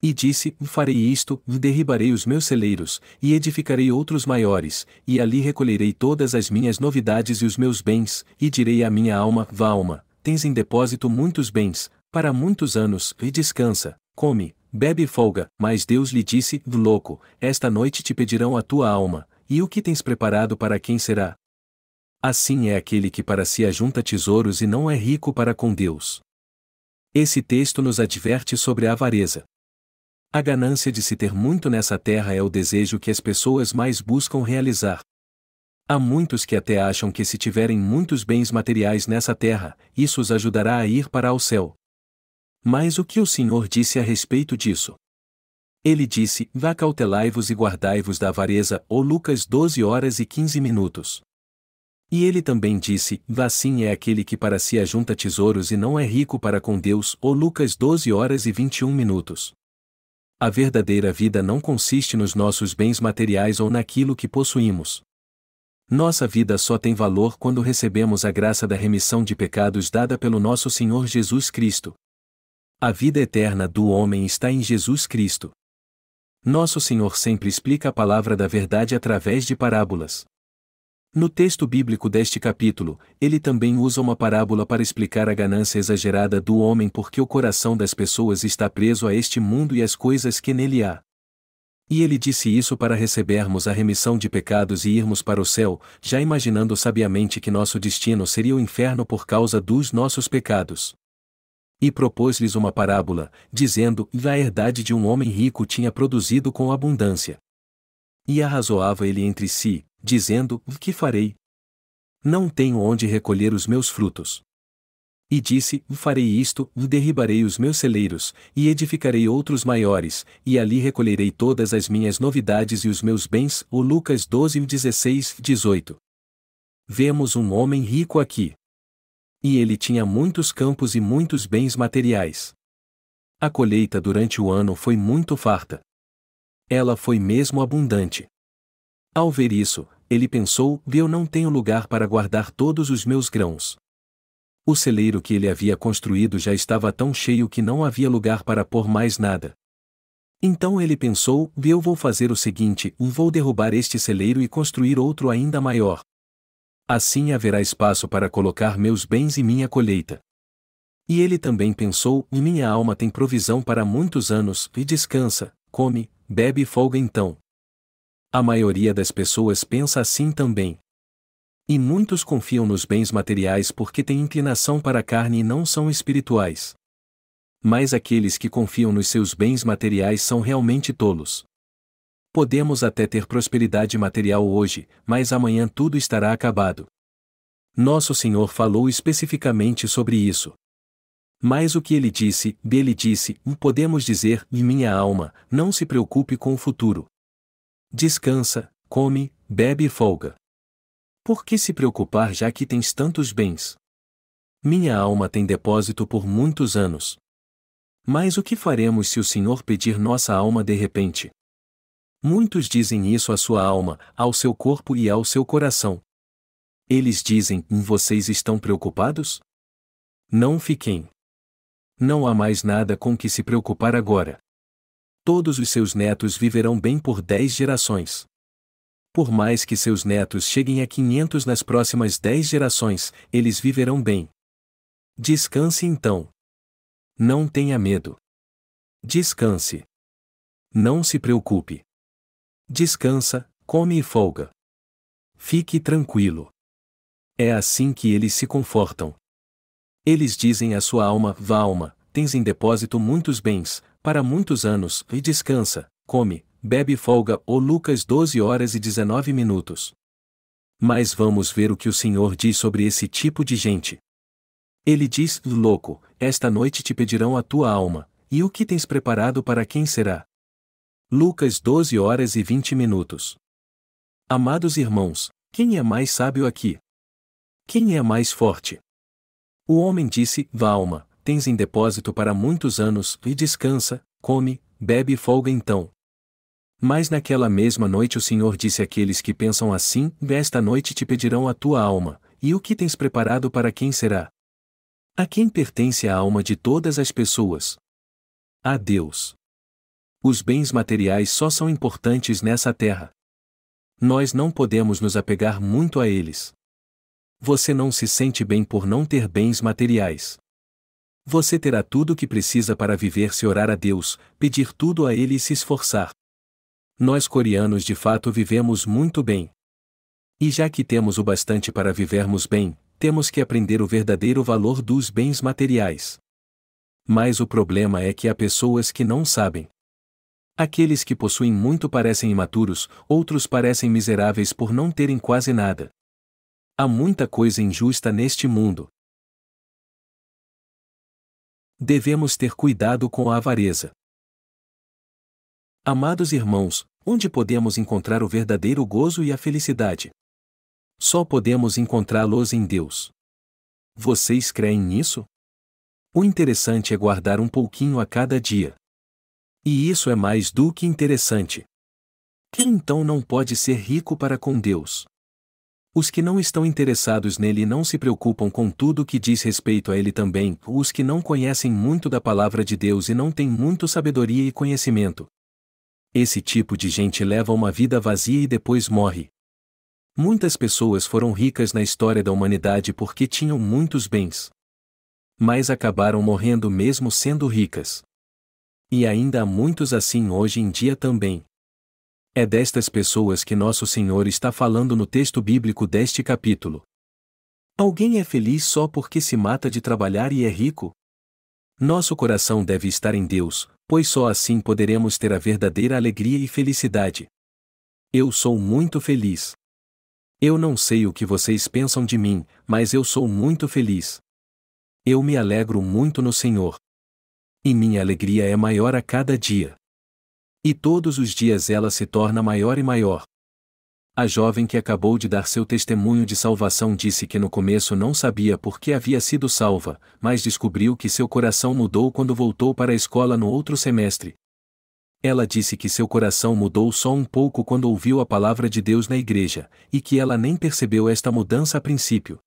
E disse: farei isto, derribarei os meus celeiros, e edificarei outros maiores, e ali recolherei todas as minhas novidades e os meus bens, e direi à minha alma: vá, alma, tens em depósito muitos bens, para muitos anos, e descansa, come, bebe e folga. Mas Deus lhe disse: louco, esta noite te pedirão a tua alma, e o que tens preparado para quem será? Assim é aquele que para si ajunta tesouros e não é rico para com Deus. Esse texto nos adverte sobre a avareza. A ganância de se ter muito nessa terra é o desejo que as pessoas mais buscam realizar. Há muitos que até acham que se tiverem muitos bens materiais nessa terra, isso os ajudará a ir para o céu. Mas o que o Senhor disse a respeito disso? Ele disse: acautelai-vos e guardai-vos da avareza, ou Lucas 12 horas e 15 minutos. E ele também disse: assim é aquele que para si ajunta tesouros e não é rico para com Deus, ou Lucas 12 horas e 21 minutos. A verdadeira vida não consiste nos nossos bens materiais ou naquilo que possuímos. Nossa vida só tem valor quando recebemos a graça da remissão de pecados dada pelo nosso Senhor Jesus Cristo. A vida eterna do homem está em Jesus Cristo. Nosso Senhor sempre explica a palavra da verdade através de parábolas. No texto bíblico deste capítulo, ele também usa uma parábola para explicar a ganância exagerada do homem porque o coração das pessoas está preso a este mundo e às coisas que nele há. E ele disse isso para recebermos a remissão de pecados e irmos para o céu, já imaginando sabiamente que nosso destino seria o inferno por causa dos nossos pecados. E propôs-lhes uma parábola, dizendo: a herdade de um homem rico tinha produzido com abundância. E arrazoava ele entre si, dizendo: que farei? Não tenho onde recolher os meus frutos. E disse: farei isto, derribarei os meus celeiros, e edificarei outros maiores, e ali recolherei todas as minhas novidades e os meus bens. O Lucas 12, 16, 18. Vemos um homem rico aqui. E ele tinha muitos campos e muitos bens materiais. A colheita durante o ano foi muito farta. Ela foi mesmo abundante. Ao ver isso, ele pensou: eu não tenho lugar para guardar todos os meus grãos. O celeiro que ele havia construído já estava tão cheio que não havia lugar para pôr mais nada. Então ele pensou: eu vou fazer o seguinte, vou derrubar este celeiro e construir outro ainda maior. Assim haverá espaço para colocar meus bens e minha colheita. E ele também pensou: minha alma tem provisão para muitos anos, e descansa, come, bebe e folga então. A maioria das pessoas pensa assim também. E muitos confiam nos bens materiais porque têm inclinação para a carne e não são espirituais. Mas aqueles que confiam nos seus bens materiais são realmente tolos. Podemos até ter prosperidade material hoje, mas amanhã tudo estará acabado. Nosso Senhor falou especificamente sobre isso. Mas o que ele disse, podemos dizer: minha alma, não se preocupe com o futuro. Descansa, come, bebe e folga. Por que se preocupar já que tens tantos bens? Minha alma tem depósito por muitos anos. Mas o que faremos se o Senhor pedir nossa alma de repente? Muitos dizem isso à sua alma, ao seu corpo e ao seu coração. Eles dizem: vocês estão preocupados? Não fiquem. Não há mais nada com que se preocupar agora. Todos os seus netos viverão bem por 10 gerações. Por mais que seus netos cheguem a 500 nas próximas 10 gerações, eles viverão bem. Descanse então. Não tenha medo. Descanse. Não se preocupe. Descansa, come e folga. Fique tranquilo. É assim que eles se confortam. Eles dizem à sua alma: vá, alma, tens em depósito muitos bens, para muitos anos, e descansa, come, bebe e folga, ou Lucas 12h19. Mas vamos ver o que o Senhor diz sobre esse tipo de gente. Ele diz: louco, esta noite te pedirão a tua alma, e o que tens preparado para quem será? Lucas 12h20. Amados irmãos, quem é mais sábio aqui? Quem é mais forte? O homem disse: vá alma, tens em depósito para muitos anos, e descansa, come, bebe e folga então. Mas naquela mesma noite o Senhor disse àqueles que pensam assim: esta noite te pedirão a tua alma, e o que tens preparado para quem será? A quem pertence a alma de todas as pessoas? A Deus. Os bens materiais só são importantes nessa terra. Nós não podemos nos apegar muito a eles. Você não se sente bem por não ter bens materiais. Você terá tudo o que precisa para viver se orar a Deus, pedir tudo a Ele e se esforçar. Nós coreanos de fato vivemos muito bem. E já que temos o bastante para vivermos bem, temos que aprender o verdadeiro valor dos bens materiais. Mas o problema é que há pessoas que não sabem. Aqueles que possuem muito parecem imaturos, outros parecem miseráveis por não terem quase nada. Há muita coisa injusta neste mundo. Devemos ter cuidado com a avareza. Amados irmãos, onde podemos encontrar o verdadeiro gozo e a felicidade? Só podemos encontrá-los em Deus. Vocês creem nisso? O interessante é guardar um pouquinho a cada dia. E isso é mais do que interessante. Quem então não pode ser rico para com Deus? Os que não estão interessados nele e não se preocupam com tudo que diz respeito a ele também, os que não conhecem muito da palavra de Deus e não têm muito sabedoria e conhecimento. Esse tipo de gente leva uma vida vazia e depois morre. Muitas pessoas foram ricas na história da humanidade porque tinham muitos bens. Mas acabaram morrendo mesmo sendo ricas. E ainda há muitos assim hoje em dia também. É destas pessoas que nosso Senhor está falando no texto bíblico deste capítulo. Alguém é feliz só porque se mata de trabalhar e é rico? Nosso coração deve estar em Deus, pois só assim poderemos ter a verdadeira alegria e felicidade. Eu sou muito feliz. Eu não sei o que vocês pensam de mim, mas eu sou muito feliz. Eu me alegro muito no Senhor. E minha alegria é maior a cada dia. E todos os dias ela se torna maior e maior. A jovem que acabou de dar seu testemunho de salvação disse que no começo não sabia por que havia sido salva, mas descobriu que seu coração mudou quando voltou para a escola no outro semestre. Ela disse que seu coração mudou só um pouco quando ouviu a palavra de Deus na igreja, e que ela nem percebeu esta mudança a princípio.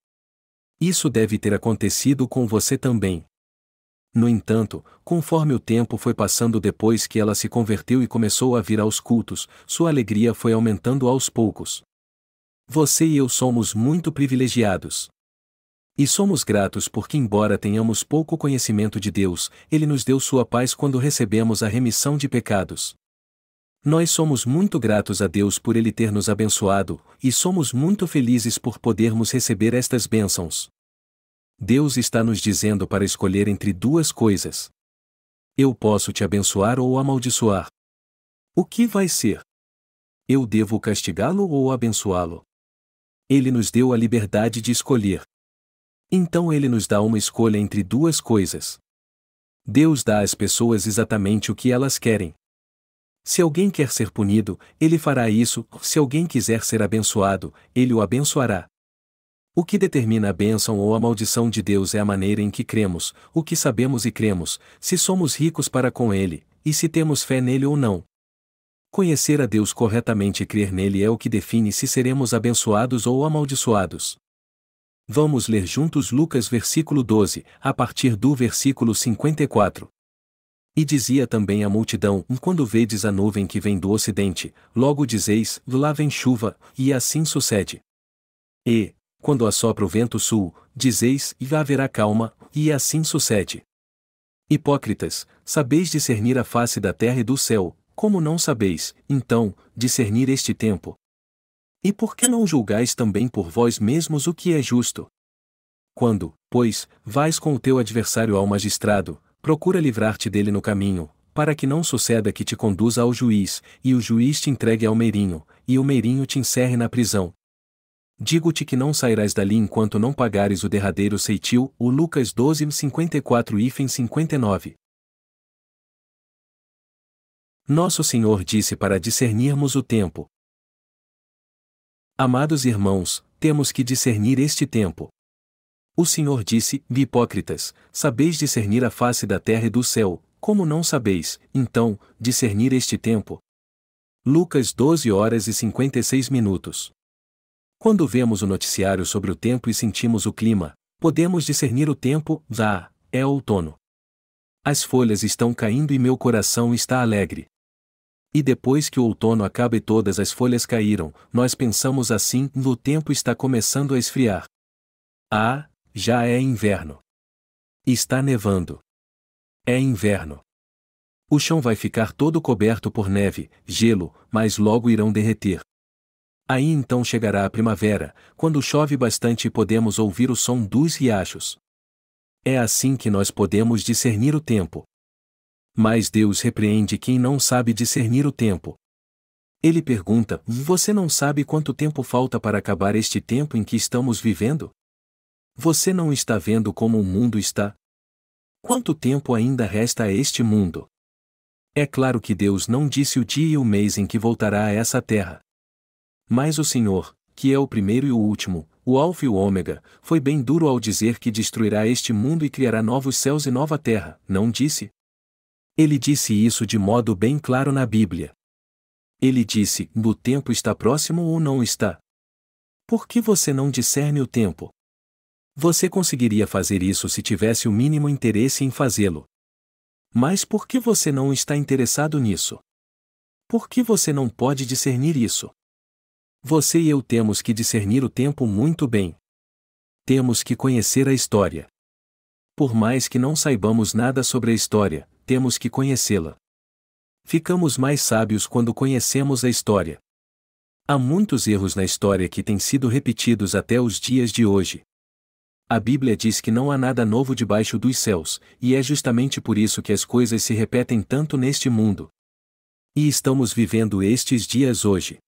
Isso deve ter acontecido com você também. No entanto, conforme o tempo foi passando depois que ela se converteu e começou a vir aos cultos, sua alegria foi aumentando aos poucos. Você e eu somos muito privilegiados. E somos gratos porque, embora tenhamos pouco conhecimento de Deus, Ele nos deu sua paz quando recebemos a remissão de pecados. Nós somos muito gratos a Deus por Ele ter nos abençoado, e somos muito felizes por podermos receber estas bênçãos. Deus está nos dizendo para escolher entre duas coisas. Eu posso te abençoar ou amaldiçoar. O que vai ser? Eu devo castigá-lo ou abençoá-lo? Ele nos deu a liberdade de escolher. Então ele nos dá uma escolha entre duas coisas. Deus dá às pessoas exatamente o que elas querem. Se alguém quer ser punido, ele fará isso; se alguém quiser ser abençoado, ele o abençoará. O que determina a bênção ou a maldição de Deus é a maneira em que cremos, o que sabemos e cremos, se somos ricos para com Ele, e se temos fé nele ou não. Conhecer a Deus corretamente e crer nele é o que define se seremos abençoados ou amaldiçoados. Vamos ler juntos Lucas versículo 12, a partir do versículo 54. E dizia também a multidão: quando vedes a nuvem que vem do ocidente, logo dizeis: lá vem chuva, e assim sucede. E, quando assopra o vento sul, dizeis: e haverá calma, e assim sucede. Hipócritas, sabeis discernir a face da terra e do céu, como não sabeis, então, discernir este tempo? E por que não julgais também por vós mesmos o que é justo? Quando, pois, vais com o teu adversário ao magistrado, procura livrar-te dele no caminho, para que não suceda que te conduza ao juiz, e o juiz te entregue ao meirinho, e o meirinho te encerre na prisão. Digo-te que não sairás dali enquanto não pagares o derradeiro ceitil. O Lucas 12, 54 e 59. Nosso Senhor disse para discernirmos o tempo. Amados irmãos, temos que discernir este tempo. O Senhor disse: hipócritas, sabeis discernir a face da terra e do céu, como não sabeis, então, discernir este tempo? Lucas 12 horas e 56 minutos. Quando vemos o noticiário sobre o tempo e sentimos o clima, podemos discernir o tempo. É outono. As folhas estão caindo e meu coração está alegre. E depois que o outono acaba e todas as folhas caíram, nós pensamos assim: o tempo está começando a esfriar. Já é inverno. Está nevando. É inverno. O chão vai ficar todo coberto por neve, gelo, mas logo irão derreter. Aí então chegará a primavera, quando chove bastante e podemos ouvir o som dos riachos. É assim que nós podemos discernir o tempo. Mas Deus repreende quem não sabe discernir o tempo. Ele pergunta: você não sabe quanto tempo falta para acabar este tempo em que estamos vivendo? Você não está vendo como o mundo está? Quanto tempo ainda resta a este mundo? É claro que Deus não disse o dia e o mês em que voltará a essa terra. Mas o Senhor, que é o primeiro e o último, o Alfa e o Ômega, foi bem duro ao dizer que destruirá este mundo e criará novos céus e nova terra, não disse? Ele disse isso de modo bem claro na Bíblia. Ele disse: o tempo está próximo ou não está? Por que você não discerne o tempo? Você conseguiria fazer isso se tivesse o mínimo interesse em fazê-lo. Mas por que você não está interessado nisso? Por que você não pode discernir isso? Você e eu temos que discernir o tempo muito bem. Temos que conhecer a história. Por mais que não saibamos nada sobre a história, temos que conhecê-la. Ficamos mais sábios quando conhecemos a história. Há muitos erros na história que têm sido repetidos até os dias de hoje. A Bíblia diz que não há nada novo debaixo dos céus, e é justamente por isso que as coisas se repetem tanto neste mundo. E estamos vivendo estes dias hoje.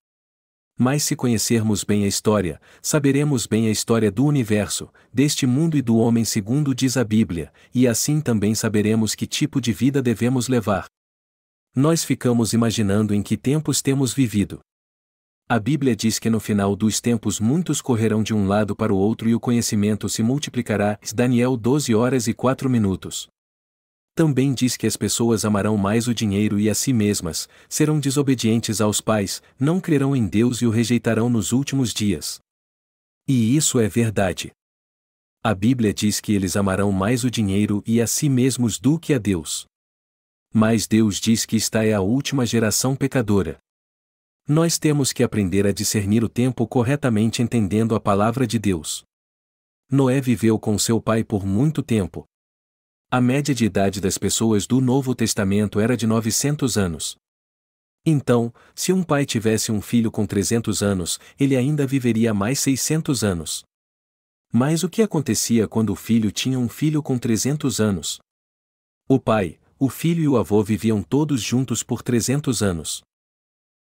Mas se conhecermos bem a história, saberemos bem a história do universo, deste mundo e do homem segundo diz a Bíblia, e assim também saberemos que tipo de vida devemos levar. Nós ficamos imaginando em que tempos temos vivido. A Bíblia diz que no final dos tempos muitos correrão de um lado para o outro e o conhecimento se multiplicará. Daniel 12 horas e 4 minutos. Também diz que as pessoas amarão mais o dinheiro e a si mesmas, serão desobedientes aos pais, não crerão em Deus e o rejeitarão nos últimos dias. E isso é verdade. A Bíblia diz que eles amarão mais o dinheiro e a si mesmos do que a Deus. Mas Deus diz que esta é a última geração pecadora. Nós temos que aprender a discernir o tempo corretamente entendendo a palavra de Deus. Noé viveu com seu pai por muito tempo. A média de idade das pessoas do Novo Testamento era de 900 anos. Então, se um pai tivesse um filho com 300 anos, ele ainda viveria mais 600 anos. Mas o que acontecia quando o filho tinha um filho com 300 anos? O pai, o filho e o avô viviam todos juntos por 300 anos.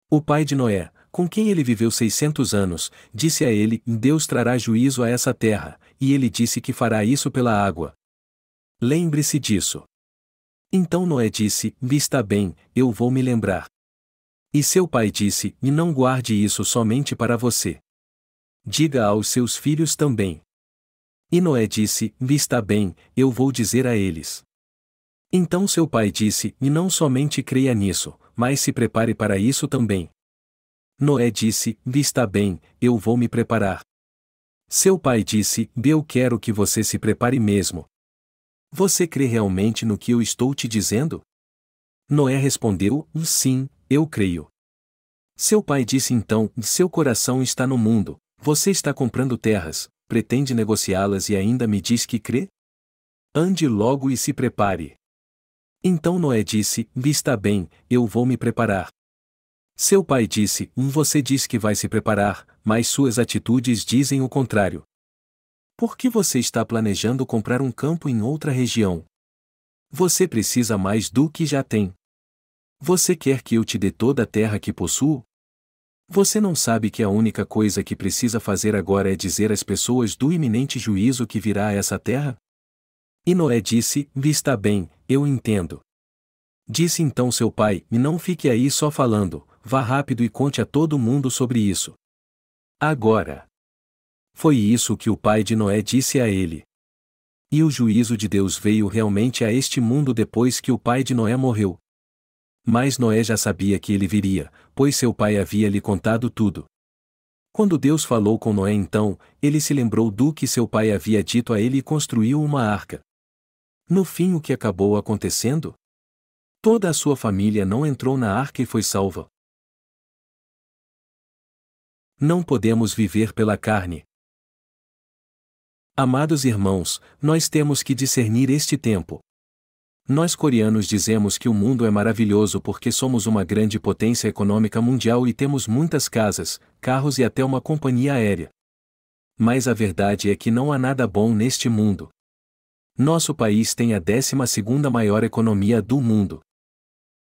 O pai de Noé, com quem ele viveu 600 anos, disse a ele: Deus trará juízo a essa terra, e ele disse que fará isso pela água. Lembre-se disso. Então Noé disse: está bem, eu vou me lembrar. E seu pai disse: e não guarde isso somente para você. Diga aos seus filhos também. E Noé disse: está bem, eu vou dizer a eles. Então seu pai disse: e não somente creia nisso, mas se prepare para isso também. Noé disse: está bem, eu vou me preparar. Seu pai disse: eu quero que você se prepare mesmo. Você crê realmente no que eu estou te dizendo? Noé respondeu: sim, eu creio. Seu pai disse então: seu coração está no mundo, você está comprando terras, pretende negociá-las e ainda me diz que crê? Ande logo e se prepare. Então Noé disse: está bem, eu vou me preparar. Seu pai disse: você diz que vai se preparar, mas suas atitudes dizem o contrário. Por que você está planejando comprar um campo em outra região? Você precisa mais do que já tem. Você quer que eu te dê toda a terra que possuo? Você não sabe que a única coisa que precisa fazer agora é dizer às pessoas do iminente juízo que virá a essa terra? E Noé disse: Está bem, eu entendo. Disse então seu pai: Não fique aí só falando, vá rápido e conte a todo mundo sobre isso. Agora. Foi isso que o pai de Noé disse a ele. E o juízo de Deus veio realmente a este mundo depois que o pai de Noé morreu. Mas Noé já sabia que ele viria, pois seu pai havia lhe contado tudo. Quando Deus falou com Noé então, ele se lembrou do que seu pai havia dito a ele e construiu uma arca. No fim, o que acabou acontecendo? Toda a sua família não entrou na arca e foi salva. Não podemos viver pela carne. Amados irmãos, nós temos que discernir este tempo. Nós coreanos dizemos que o mundo é maravilhoso porque somos uma grande potência econômica mundial e temos muitas casas, carros e até uma companhia aérea. Mas a verdade é que não há nada bom neste mundo. Nosso país tem a 12ª maior economia do mundo.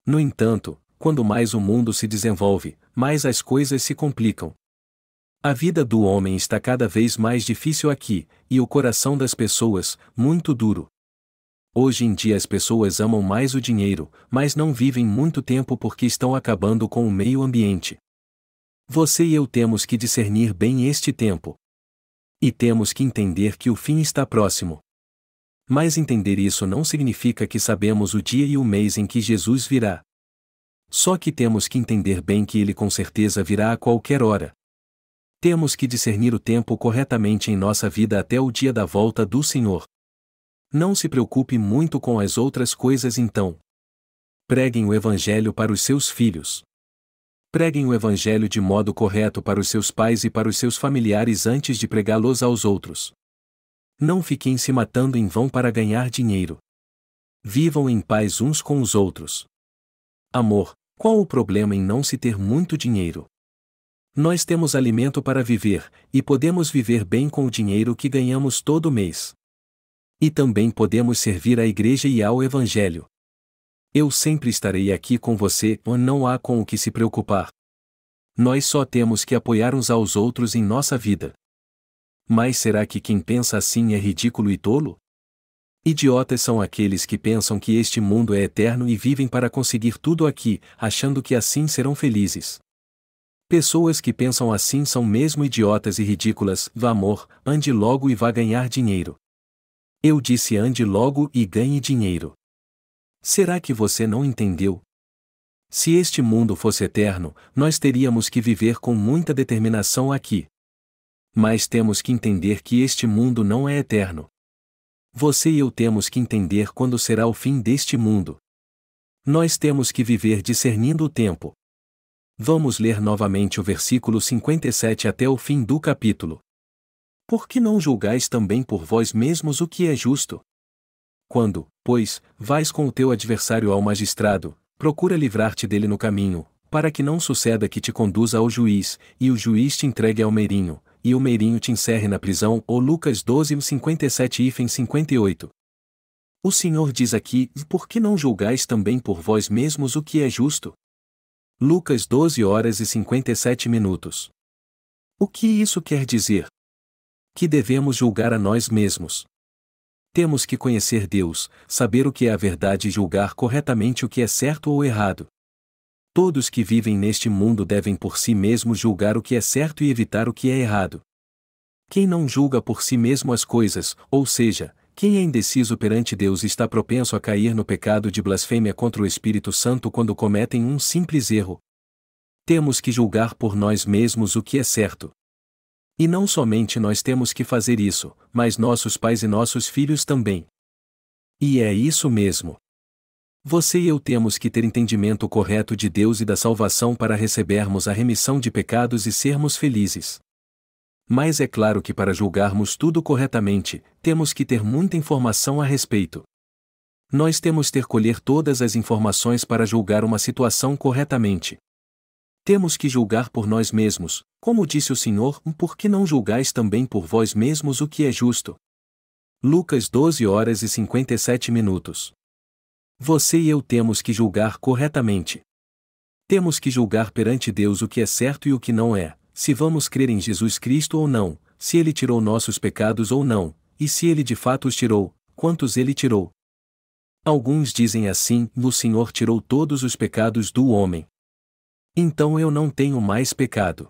No entanto, quando mais o mundo se desenvolve, mais as coisas se complicam. A vida do homem está cada vez mais difícil aqui, e o coração das pessoas, muito duro. Hoje em dia as pessoas amam mais o dinheiro, mas não vivem muito tempo porque estão acabando com o meio ambiente. Você e eu temos que discernir bem este tempo. E temos que entender que o fim está próximo. Mas entender isso não significa que sabemos o dia e o mês em que Jesus virá. Só que temos que entender bem que ele com certeza virá a qualquer hora. Temos que discernir o tempo corretamente em nossa vida até o dia da volta do Senhor. Não se preocupe muito com as outras coisas então. Preguem o Evangelho para os seus filhos. Preguem o Evangelho de modo correto para os seus pais e para os seus familiares antes de pregá-los aos outros. Não fiquem se matando em vão para ganhar dinheiro. Vivam em paz uns com os outros. Amor, qual o problema em não se ter muito dinheiro? Nós temos alimento para viver, e podemos viver bem com o dinheiro que ganhamos todo mês. E também podemos servir à igreja e ao Evangelho. Eu sempre estarei aqui com você, não há com o que se preocupar. Nós só temos que apoiar uns aos outros em nossa vida. Mas será que quem pensa assim é ridículo e tolo? Idiotas são aqueles que pensam que este mundo é eterno e vivem para conseguir tudo aqui, achando que assim serão felizes. Pessoas que pensam assim são mesmo idiotas e ridículas. Vá, amor, ande logo e vá ganhar dinheiro. Eu disse ande logo e ganhe dinheiro. Será que você não entendeu? Se este mundo fosse eterno, nós teríamos que viver com muita determinação aqui. Mas temos que entender que este mundo não é eterno. Você e eu temos que entender quando será o fim deste mundo. Nós temos que viver discernindo o tempo. Vamos ler novamente o versículo 57 até o fim do capítulo. Por que não julgais também por vós mesmos o que é justo? Quando, pois, vais com o teu adversário ao magistrado, procura livrar-te dele no caminho, para que não suceda que te conduza ao juiz, e o juiz te entregue ao meirinho, e o meirinho te encerre na prisão. Ou Lucas 12, 57 e 58. O Senhor diz aqui: por que não julgais também por vós mesmos o que é justo? Lucas 12 horas e 57 minutos. O que isso quer dizer? Que devemos julgar a nós mesmos. Temos que conhecer Deus, saber o que é a verdade e julgar corretamente o que é certo ou errado. Todos que vivem neste mundo devem por si mesmos julgar o que é certo e evitar o que é errado. Quem não julga por si mesmo as coisas, ou seja, quem é indeciso perante Deus está propenso a cair no pecado de blasfêmia contra o Espírito Santo quando cometem um simples erro. Temos que julgar por nós mesmos o que é certo. E não somente nós temos que fazer isso, mas nossos pais e nossos filhos também. E é isso mesmo. Você e eu temos que ter entendimento correto de Deus e da salvação para recebermos a remissão de pecados e sermos felizes. Mas é claro que para julgarmos tudo corretamente, temos que ter muita informação a respeito. Nós temos que colher todas as informações para julgar uma situação corretamente. Temos que julgar por nós mesmos, como disse o Senhor: por que não julgais também por vós mesmos o que é justo? Lucas 12 horas e 57 minutos. Você e eu temos que julgar corretamente. Temos que julgar perante Deus o que é certo e o que não é, se vamos crer em Jesus Cristo ou não, se Ele tirou nossos pecados ou não, e se Ele de fato os tirou, quantos Ele tirou. Alguns dizem assim: o Senhor tirou todos os pecados do homem. Então eu não tenho mais pecado.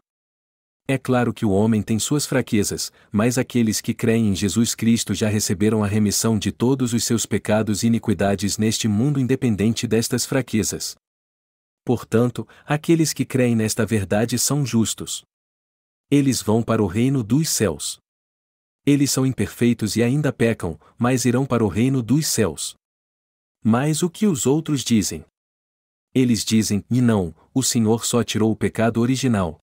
É claro que o homem tem suas fraquezas, mas aqueles que creem em Jesus Cristo já receberam a remissão de todos os seus pecados e iniquidades neste mundo independente destas fraquezas. Portanto, aqueles que creem nesta verdade são justos. Eles vão para o reino dos céus. Eles são imperfeitos e ainda pecam, mas irão para o reino dos céus. Mas o que os outros dizem? Eles dizem: e não, o Senhor só tirou o pecado original.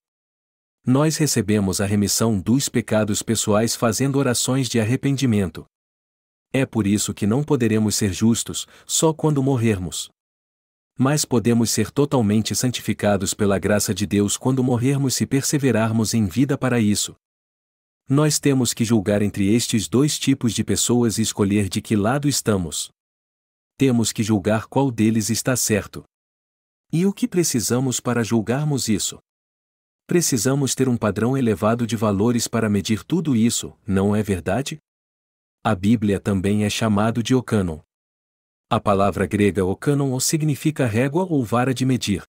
Nós recebemos a remissão dos pecados pessoais fazendo orações de arrependimento. É por isso que não poderemos ser justos, só quando morrermos. Mas podemos ser totalmente santificados pela graça de Deus quando morrermos se perseverarmos em vida para isso. Nós temos que julgar entre estes dois tipos de pessoas e escolher de que lado estamos. Temos que julgar qual deles está certo. E o que precisamos para julgarmos isso? Precisamos ter um padrão elevado de valores para medir tudo isso, não é verdade? A Bíblia também é chamado de o cânon. A palavra grega o cânon significa régua ou vara de medir.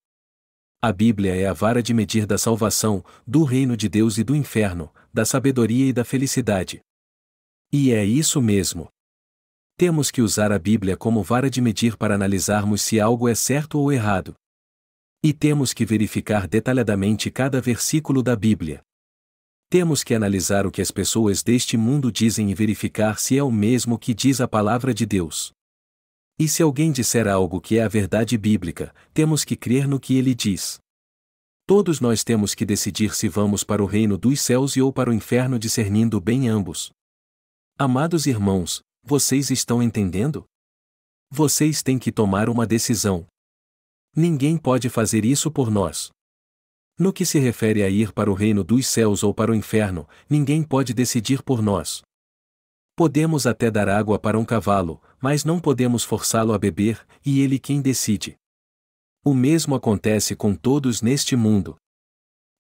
A Bíblia é a vara de medir da salvação, do reino de Deus e do inferno, da sabedoria e da felicidade. E é isso mesmo. Temos que usar a Bíblia como vara de medir para analisarmos se algo é certo ou errado. E temos que verificar detalhadamente cada versículo da Bíblia. Temos que analisar o que as pessoas deste mundo dizem e verificar se é o mesmo que diz a palavra de Deus. E se alguém disser algo que é a verdade bíblica, temos que crer no que ele diz. Todos nós temos que decidir se vamos para o reino dos céus ou para o inferno, discernindo bem ambos. Amados irmãos, vocês estão entendendo? Vocês têm que tomar uma decisão. Ninguém pode fazer isso por nós. No que se refere a ir para o reino dos céus ou para o inferno, ninguém pode decidir por nós. Podemos até dar água para um cavalo, mas não podemos forçá-lo a beber, e ele quem decide. O mesmo acontece com todos neste mundo.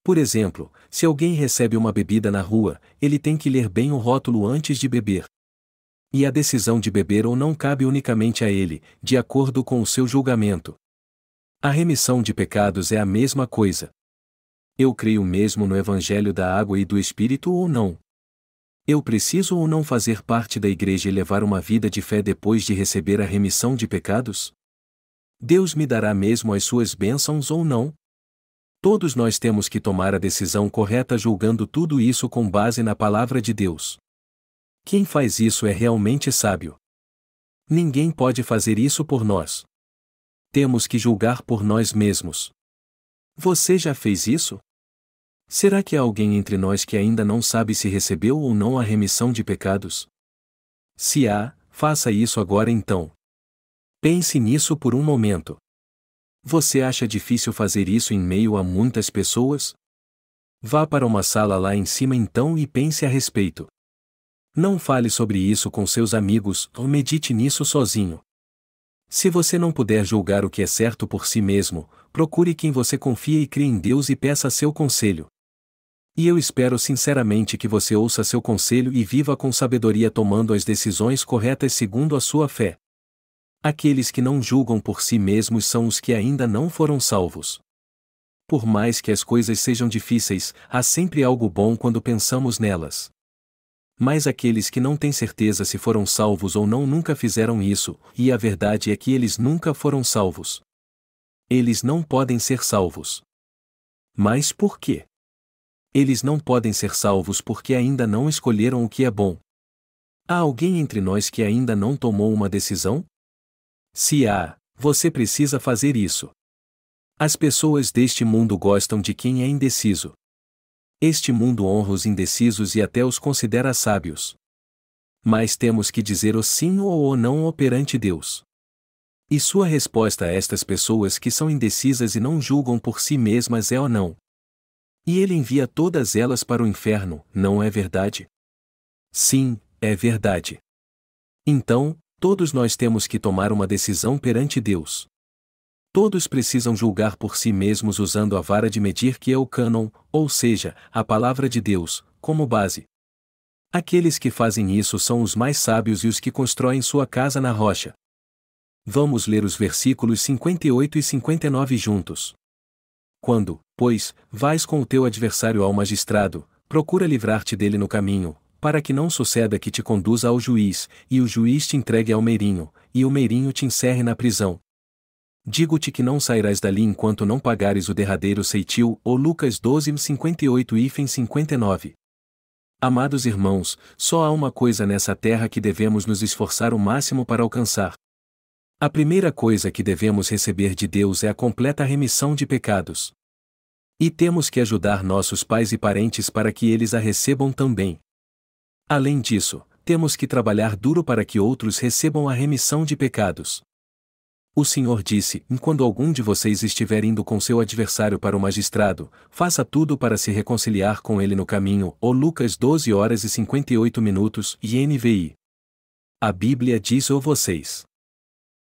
Por exemplo, se alguém recebe uma bebida na rua, ele tem que ler bem o rótulo antes de beber. E a decisão de beber ou não cabe unicamente a ele, de acordo com o seu julgamento. A remissão de pecados é a mesma coisa. Eu creio mesmo no Evangelho da água e do Espírito ou não? Eu preciso ou não fazer parte da igreja e levar uma vida de fé depois de receber a remissão de pecados? Deus me dará mesmo as suas bênçãos ou não? Todos nós temos que tomar a decisão correta julgando tudo isso com base na palavra de Deus. Quem faz isso é realmente sábio. Ninguém pode fazer isso por nós. Temos que julgar por nós mesmos. Você já fez isso? Será que há alguém entre nós que ainda não sabe se recebeu ou não a remissão de pecados? Se há, faça isso agora então. Pense nisso por um momento. Você acha difícil fazer isso em meio a muitas pessoas? Vá para uma sala lá em cima então e pense a respeito. Não fale sobre isso com seus amigos ou medite nisso sozinho. Se você não puder julgar o que é certo por si mesmo, procure quem você confia e crie em Deus e peça seu conselho. E eu espero sinceramente que você ouça seu conselho e viva com sabedoria tomando as decisões corretas segundo a sua fé. Aqueles que não julgam por si mesmos são os que ainda não foram salvos. Por mais que as coisas sejam difíceis, há sempre algo bom quando pensamos nelas. Mas aqueles que não têm certeza se foram salvos ou não nunca fizeram isso, e a verdade é que eles nunca foram salvos. Eles não podem ser salvos. Mas por quê? Eles não podem ser salvos porque ainda não escolheram o que é bom. Há alguém entre nós que ainda não tomou uma decisão? Se há, você precisa fazer isso. As pessoas deste mundo gostam de quem é indeciso. Este mundo honra os indecisos e até os considera sábios. Mas temos que dizer o sim ou o não perante Deus. E sua resposta a estas pessoas que são indecisas e não julgam por si mesmas é o não. E ele envia todas elas para o inferno, não é verdade? Sim, é verdade. Então, todos nós temos que tomar uma decisão perante Deus. Todos precisam julgar por si mesmos usando a vara de medir que é o cânon, ou seja, a palavra de Deus, como base. Aqueles que fazem isso são os mais sábios e os que constroem sua casa na rocha. Vamos ler os versículos 58 e 59 juntos. Quando, pois, vais com o teu adversário ao magistrado, procura livrar-te dele no caminho, para que não suceda que te conduza ao juiz, e o juiz te entregue ao meirinho, e o meirinho te encerre na prisão. Digo-te que não sairás dali enquanto não pagares o derradeiro ceitil, ou Lucas 12, 58 e 59. Amados irmãos, só há uma coisa nessa terra que devemos nos esforçar o máximo para alcançar. A primeira coisa que devemos receber de Deus é a completa remissão de pecados. E temos que ajudar nossos pais e parentes para que eles a recebam também. Além disso, temos que trabalhar duro para que outros recebam a remissão de pecados. O Senhor disse: quando algum de vocês estiver indo com seu adversário para o magistrado, faça tudo para se reconciliar com ele no caminho, ou Lucas 12 horas e 58 minutos, e NVI. A Bíblia diz ou vocês.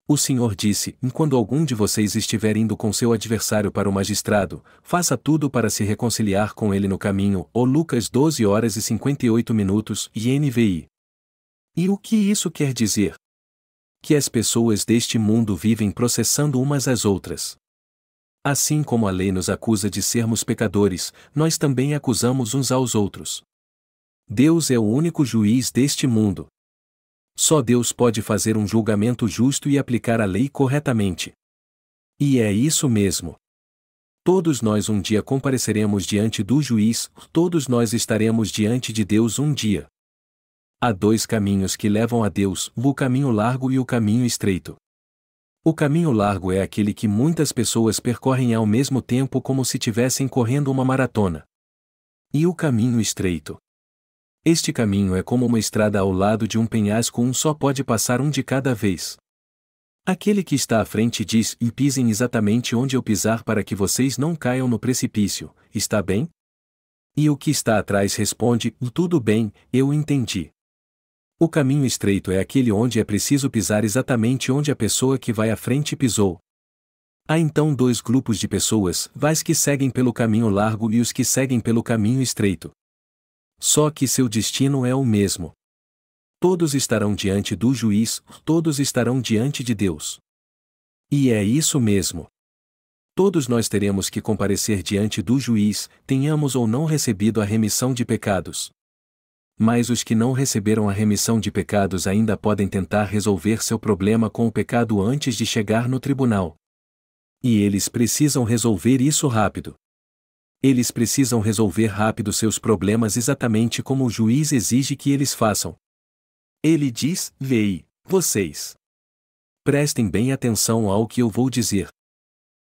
O Senhor disse: quando algum de vocês estiver indo com seu adversário para o magistrado, faça tudo para se reconciliar com ele no caminho, ou Lucas 12 horas e 58 minutos, e NVI. E o que isso quer dizer? Que as pessoas deste mundo vivem processando umas às outras. Assim como a lei nos acusa de sermos pecadores, nós também acusamos uns aos outros. Deus é o único juiz deste mundo. Só Deus pode fazer um julgamento justo e aplicar a lei corretamente. E é isso mesmo. Todos nós um dia compareceremos diante do juiz, todos nós estaremos diante de Deus um dia. Há dois caminhos que levam a Deus, o caminho largo e o caminho estreito. O caminho largo é aquele que muitas pessoas percorrem ao mesmo tempo como se estivessem correndo uma maratona. E o caminho estreito? Este caminho é como uma estrada ao lado de um penhasco, só pode passar um de cada vez. Aquele que está à frente diz: e pisem exatamente onde eu pisar para que vocês não caiam no precipício, está bem? E o que está atrás responde: tudo bem, eu entendi. O caminho estreito é aquele onde é preciso pisar exatamente onde a pessoa que vai à frente pisou. Há então dois grupos de pessoas, os que seguem pelo caminho largo e os que seguem pelo caminho estreito. Só que seu destino é o mesmo. Todos estarão diante do juiz, todos estarão diante de Deus. E é isso mesmo. Todos nós teremos que comparecer diante do juiz, tenhamos ou não recebido a remissão de pecados. Mas os que não receberam a remissão de pecados ainda podem tentar resolver seu problema com o pecado antes de chegar no tribunal. E eles precisam resolver isso rápido. Eles precisam resolver rápido seus problemas exatamente como o juiz exige que eles façam. Ele diz: vei, vocês. Prestem bem atenção ao que eu vou dizer.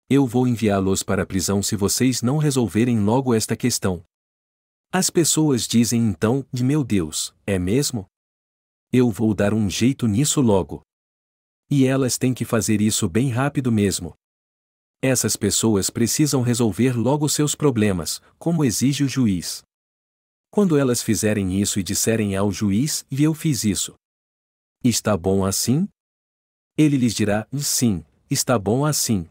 Eu vou enviá-los para a prisão se vocês não resolverem logo esta questão. As pessoas dizem então: meu Deus, é mesmo? Eu vou dar um jeito nisso logo. E elas têm que fazer isso bem rápido mesmo. Essas pessoas precisam resolver logo seus problemas, como exige o juiz. Quando elas fizerem isso e disserem ao juiz: eu fiz isso. Está bom assim? Ele lhes dirá: sim, está bom assim.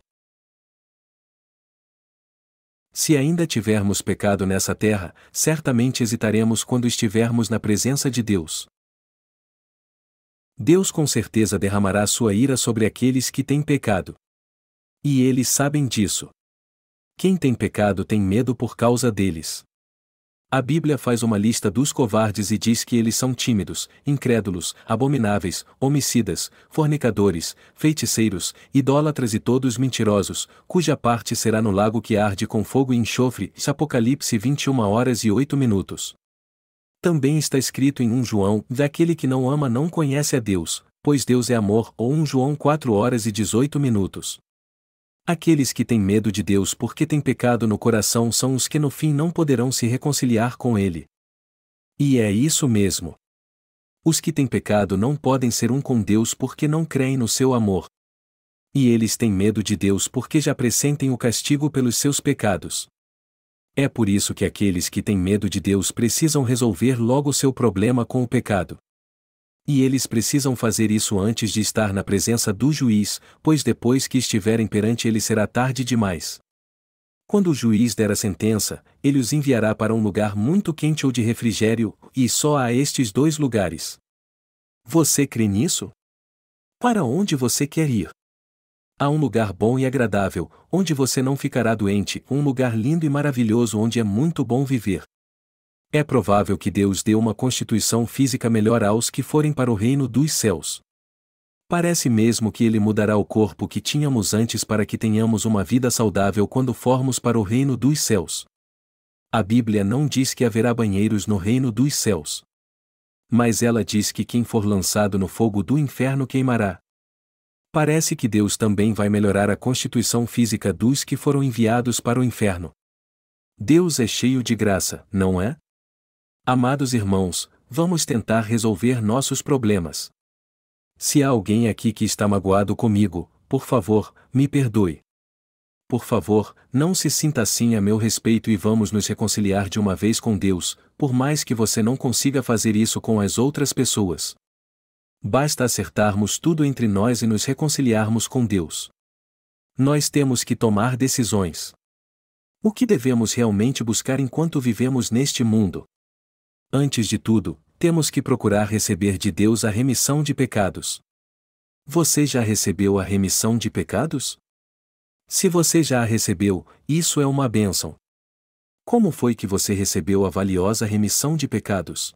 Se ainda tivermos pecado nessa terra, certamente hesitaremos quando estivermos na presença de Deus. Deus com certeza derramará sua ira sobre aqueles que têm pecado. E eles sabem disso. Quem tem pecado tem medo por causa deles. A Bíblia faz uma lista dos covardes e diz que eles são tímidos, incrédulos, abomináveis, homicidas, fornicadores, feiticeiros, idólatras e todos mentirosos, cuja parte será no lago que arde com fogo e enxofre. Apocalipse 21 horas e 8 minutos. Também está escrito em 1 João: daquele que não ama não conhece a Deus, pois Deus é amor, ou 1 João 4 horas e 18 minutos. Aqueles que têm medo de Deus porque têm pecado no coração são os que no fim não poderão se reconciliar com Ele. E é isso mesmo. Os que têm pecado não podem ser um com Deus porque não creem no seu amor. E eles têm medo de Deus porque já pressentem o castigo pelos seus pecados. É por isso que aqueles que têm medo de Deus precisam resolver logo seu problema com o pecado. E eles precisam fazer isso antes de estar na presença do juiz, pois depois que estiverem perante ele será tarde demais. Quando o juiz der a sentença, ele os enviará para um lugar muito quente ou de refrigério, e só há estes dois lugares. Você crê nisso? Para onde você quer ir? Há um lugar bom e agradável, onde você não ficará doente, um lugar lindo e maravilhoso onde é muito bom viver. É provável que Deus dê uma constituição física melhor aos que forem para o reino dos céus. Parece mesmo que Ele mudará o corpo que tínhamos antes para que tenhamos uma vida saudável quando formos para o reino dos céus. A Bíblia não diz que haverá banheiros no reino dos céus. Mas ela diz que quem for lançado no fogo do inferno queimará. Parece que Deus também vai melhorar a constituição física dos que foram enviados para o inferno. Deus é cheio de graça, não é? Amados irmãos, vamos tentar resolver nossos problemas. Se há alguém aqui que está magoado comigo, por favor, me perdoe. Por favor, não se sinta assim a meu respeito e vamos nos reconciliar de uma vez com Deus, por mais que você não consiga fazer isso com as outras pessoas. Basta acertarmos tudo entre nós e nos reconciliarmos com Deus. Nós temos que tomar decisões. O que devemos realmente buscar enquanto vivemos neste mundo? Antes de tudo, temos que procurar receber de Deus a remissão de pecados. Você já recebeu a remissão de pecados? Se você já a recebeu, isso é uma bênção. Como foi que você recebeu a valiosa remissão de pecados?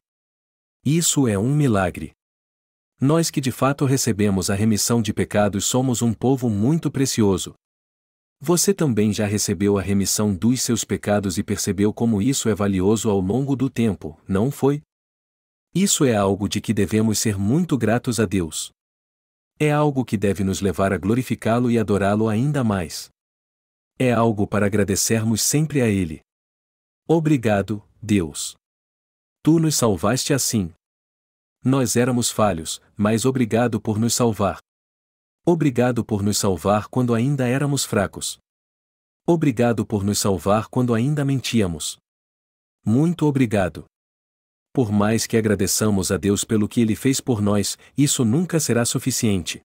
Isso é um milagre. Nós que de fato recebemos a remissão de pecados somos um povo muito precioso. Você também já recebeu a remissão dos seus pecados e percebeu como isso é valioso ao longo do tempo, não foi? Isso é algo de que devemos ser muito gratos a Deus. É algo que deve nos levar a glorificá-lo e adorá-lo ainda mais. É algo para agradecermos sempre a Ele. Obrigado, Deus. Tu nos salvaste assim. Nós éramos falhos, mas obrigado por nos salvar. Obrigado por nos salvar quando ainda éramos fracos. Obrigado por nos salvar quando ainda mentíamos. Muito obrigado. Por mais que agradeçamos a Deus pelo que Ele fez por nós, isso nunca será suficiente.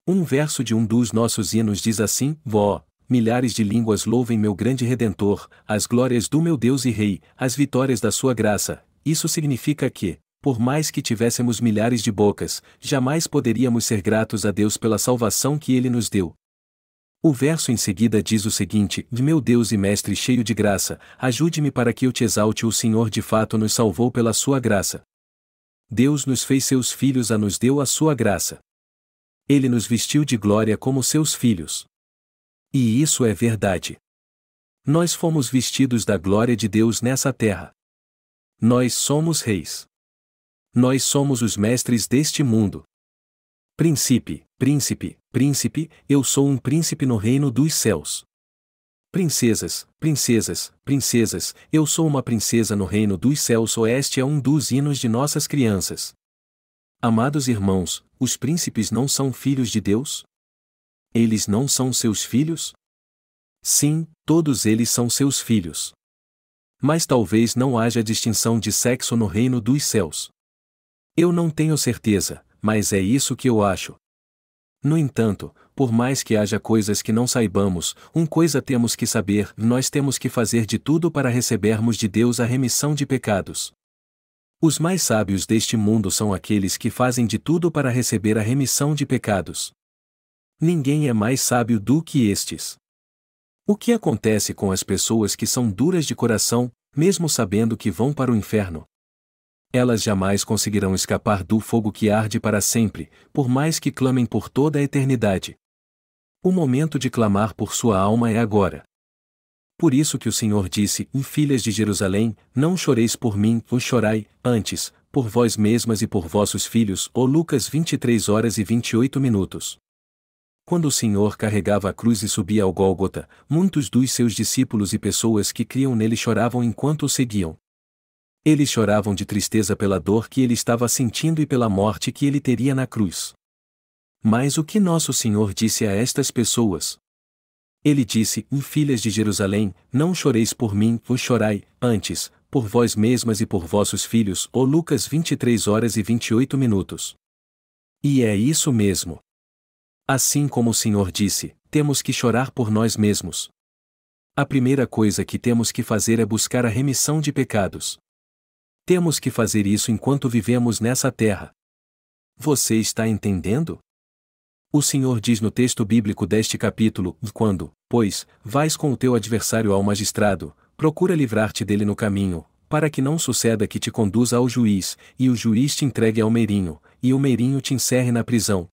Um verso de um dos nossos hinos diz assim: Vó, milhares de línguas louvem meu grande Redentor, as glórias do meu Deus e Rei, as vitórias da sua graça. Isso significa que, por mais que tivéssemos milhares de bocas, jamais poderíamos ser gratos a Deus pela salvação que Ele nos deu. O verso em seguida diz o seguinte: Meu Deus e Mestre cheio de graça, ajude-me para que eu te exalte. O Senhor de fato nos salvou pela sua graça. Deus nos fez seus filhos, nos deu a sua graça. Ele nos vestiu de glória como seus filhos. E isso é verdade. Nós fomos vestidos da glória de Deus nessa terra. Nós somos reis. Nós somos os mestres deste mundo. Príncipe, príncipe, príncipe, eu sou um príncipe no reino dos céus. Princesas, princesas, princesas, eu sou uma princesa no reino dos céus. Este é um dos hinos de nossas crianças. Amados irmãos, os príncipes não são filhos de Deus? Eles não são seus filhos? Sim, todos eles são seus filhos. Mas talvez não haja distinção de sexo no reino dos céus. Eu não tenho certeza, mas é isso que eu acho. No entanto, por mais que haja coisas que não saibamos, uma coisa temos que saber: nós temos que fazer de tudo para recebermos de Deus a remissão de pecados. Os mais sábios deste mundo são aqueles que fazem de tudo para receber a remissão de pecados. Ninguém é mais sábio do que estes. O que acontece com as pessoas que são duras de coração, mesmo sabendo que vão para o inferno? Elas jamais conseguirão escapar do fogo que arde para sempre, por mais que clamem por toda a eternidade. O momento de clamar por sua alma é agora. Por isso que o Senhor disse: Filhas de Jerusalém, não choreis por mim, vos chorai, antes, por vós mesmas e por vossos filhos. Lucas 23h28. Quando o Senhor carregava a cruz e subia ao Gólgota, muitos dos seus discípulos e pessoas que criam nele choravam enquanto o seguiam. Eles choravam de tristeza pela dor que ele estava sentindo e pela morte que ele teria na cruz. Mas o que nosso Senhor disse a estas pessoas? Ele disse: Filhas de Jerusalém, não choreis por mim, vos chorai, antes, por vós mesmas e por vossos filhos. Ou Lucas 23h28. E é isso mesmo. Assim como o Senhor disse, temos que chorar por nós mesmos. A primeira coisa que temos que fazer é buscar a remissão de pecados. Temos que fazer isso enquanto vivemos nessa terra. Você está entendendo? O Senhor diz no texto bíblico deste capítulo: quando, pois, vais com o teu adversário ao magistrado, procura livrar-te dele no caminho, para que não suceda que te conduza ao juiz, e o juiz te entregue ao meirinho, e o meirinho te encerre na prisão.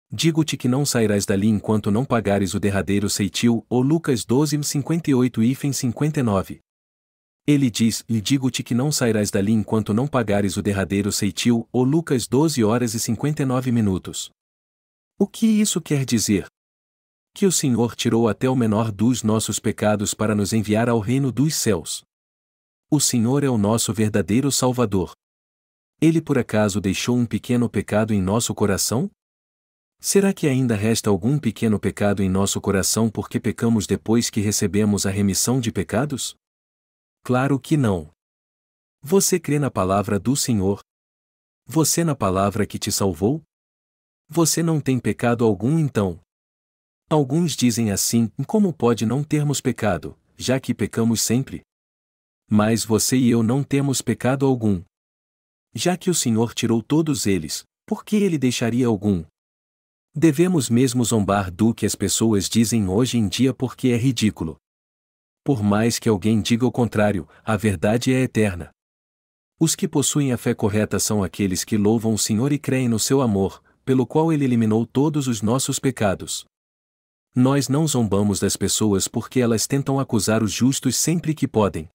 Digo-te que não sairás dali enquanto não pagares o derradeiro ceitil. Ou Lucas 12:58-59. Ele diz: e digo-te que não sairás dali enquanto não pagares o derradeiro ceitil. Ou Lucas 12h59. O que isso quer dizer? Que o Senhor tirou até o menor dos nossos pecados para nos enviar ao reino dos céus. O Senhor é o nosso verdadeiro Salvador. Ele por acaso deixou um pequeno pecado em nosso coração? Será que ainda resta algum pequeno pecado em nosso coração porque pecamos depois que recebemos a remissão de pecados? Claro que não. Você crê na palavra do Senhor? Você na palavra que te salvou? Você não tem pecado algum então? Alguns dizem assim: como pode não termos pecado, já que pecamos sempre? Mas você e eu não temos pecado algum. Já que o Senhor tirou todos eles, por que ele deixaria algum? Devemos mesmo zombar do que as pessoas dizem hoje em dia porque é ridículo. Por mais que alguém diga o contrário, a verdade é eterna. Os que possuem a fé correta são aqueles que louvam o Senhor e creem no seu amor, pelo qual ele eliminou todos os nossos pecados. Nós não zombamos das pessoas porque elas tentam acusar os justos sempre que podem.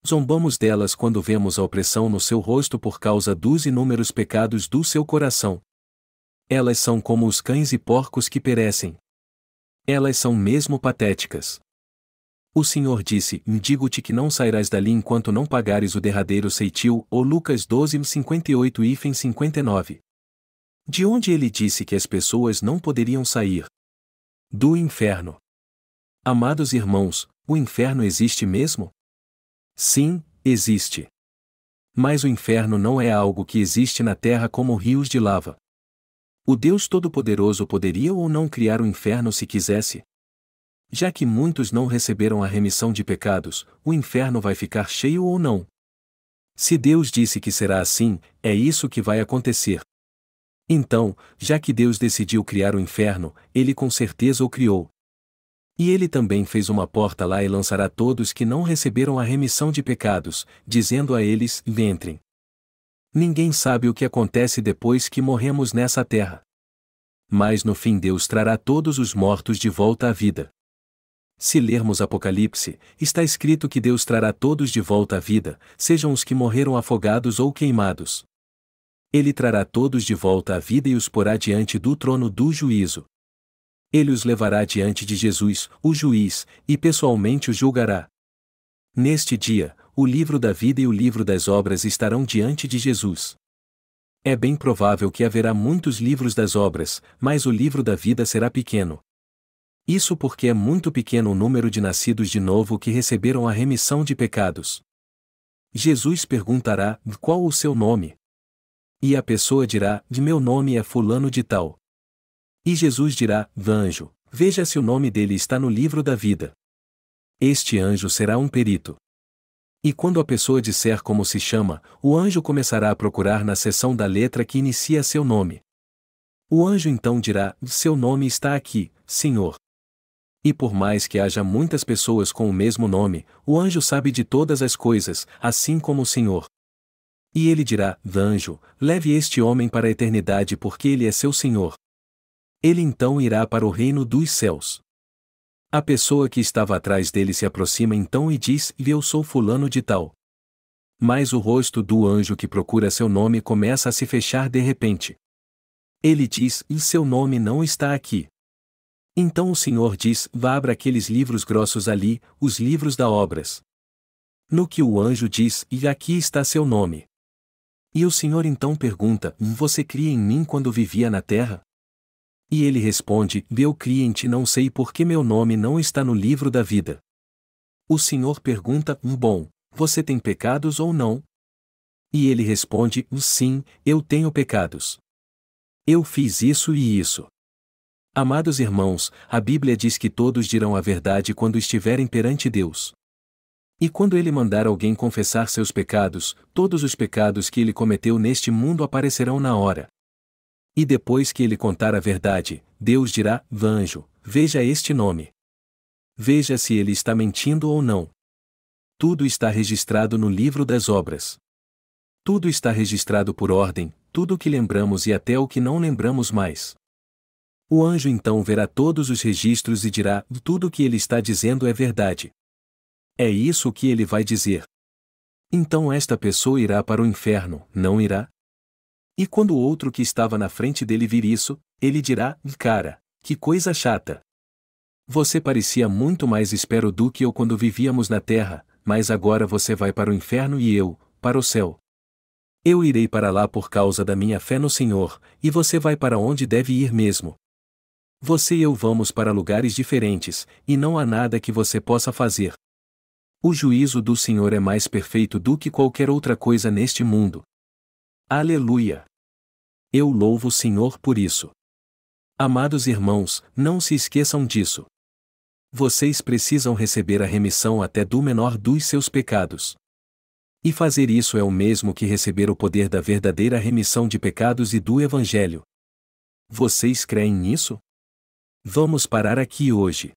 Zombamos delas quando vemos a opressão no seu rosto por causa dos inúmeros pecados do seu coração. Elas são como os cães e porcos que perecem. Elas são mesmo patéticas. O Senhor disse: digo-te que não sairás dali enquanto não pagares o derradeiro ceitil. Ou Lucas 12:58-59. De onde ele disse que as pessoas não poderiam sair? Do inferno. Amados irmãos, o inferno existe mesmo? Sim, existe. Mas o inferno não é algo que existe na terra como rios de lava. O Deus Todo-Poderoso poderia ou não criar o inferno se quisesse? Já que muitos não receberam a remissão de pecados, o inferno vai ficar cheio ou não? Se Deus disse que será assim, é isso que vai acontecer. Então, já que Deus decidiu criar o inferno, ele com certeza o criou. E ele também fez uma porta lá e lançará todos que não receberam a remissão de pecados, dizendo a eles: entrem. Ninguém sabe o que acontece depois que morremos nessa terra. Mas no fim Deus trará todos os mortos de volta à vida. Se lermos Apocalipse, está escrito que Deus trará todos de volta à vida, sejam os que morreram afogados ou queimados. Ele trará todos de volta à vida e os porá diante do trono do juízo. Ele os levará diante de Jesus, o juiz, e pessoalmente os julgará. Neste dia, o livro da vida e o livro das obras estarão diante de Jesus. É bem provável que haverá muitos livros das obras, mas o livro da vida será pequeno. Isso porque é muito pequeno o número de nascidos de novo que receberam a remissão de pecados. Jesus perguntará: qual o seu nome? E a pessoa dirá: meu nome é fulano de tal. E Jesus dirá: anjo, veja se o nome dele está no livro da vida. Este anjo será um perito. E quando a pessoa disser como se chama, o anjo começará a procurar na seção da letra que inicia seu nome. O anjo então dirá: seu nome está aqui, Senhor. E por mais que haja muitas pessoas com o mesmo nome, o anjo sabe de todas as coisas, assim como o Senhor. E ele dirá: anjo, leve este homem para a eternidade porque ele é seu Senhor. Ele então irá para o reino dos céus. A pessoa que estava atrás dele se aproxima então e diz: eu sou fulano de tal. Mas o rosto do anjo que procura seu nome começa a se fechar de repente. Ele diz: seu nome não está aqui. Então o Senhor diz: vá abra aqueles livros grossos ali, os livros da obras. No que o anjo diz: e aqui está seu nome. E o Senhor então pergunta: você cria em mim quando vivia na terra? E ele responde: eu criei em ti, não sei por que meu nome não está no livro da vida. O Senhor pergunta: bom, Você tem pecados ou não? E ele responde: sim, eu tenho pecados. Eu fiz isso e isso. Amados irmãos, a Bíblia diz que todos dirão a verdade quando estiverem perante Deus. E quando ele mandar alguém confessar seus pecados, todos os pecados que ele cometeu neste mundo aparecerão na hora. E depois que ele contar a verdade, Deus dirá: anjo, veja este nome. Veja se ele está mentindo ou não. Tudo está registrado no livro das obras. Tudo está registrado por ordem, tudo o que lembramos e até o que não lembramos mais. O anjo então verá todos os registros e dirá: tudo o que ele está dizendo é verdade. É isso que ele vai dizer. Então esta pessoa irá para o inferno, não irá? E quando o outro que estava na frente dele vir isso, ele dirá: cara, que coisa chata. Você parecia muito mais esperto do que eu quando vivíamos na terra, mas agora você vai para o inferno e eu, para o céu. Eu irei para lá por causa da minha fé no Senhor, e você vai para onde deve ir mesmo. Você e eu vamos para lugares diferentes, e não há nada que você possa fazer. O juízo do Senhor é mais perfeito do que qualquer outra coisa neste mundo. Aleluia! Eu louvo o Senhor por isso. Amados irmãos, não se esqueçam disso. Vocês precisam receber a remissão até do menor dos seus pecados. E fazer isso é o mesmo que receber o poder da verdadeira remissão de pecados e do Evangelho. Vocês creem nisso? Vamos parar aqui hoje.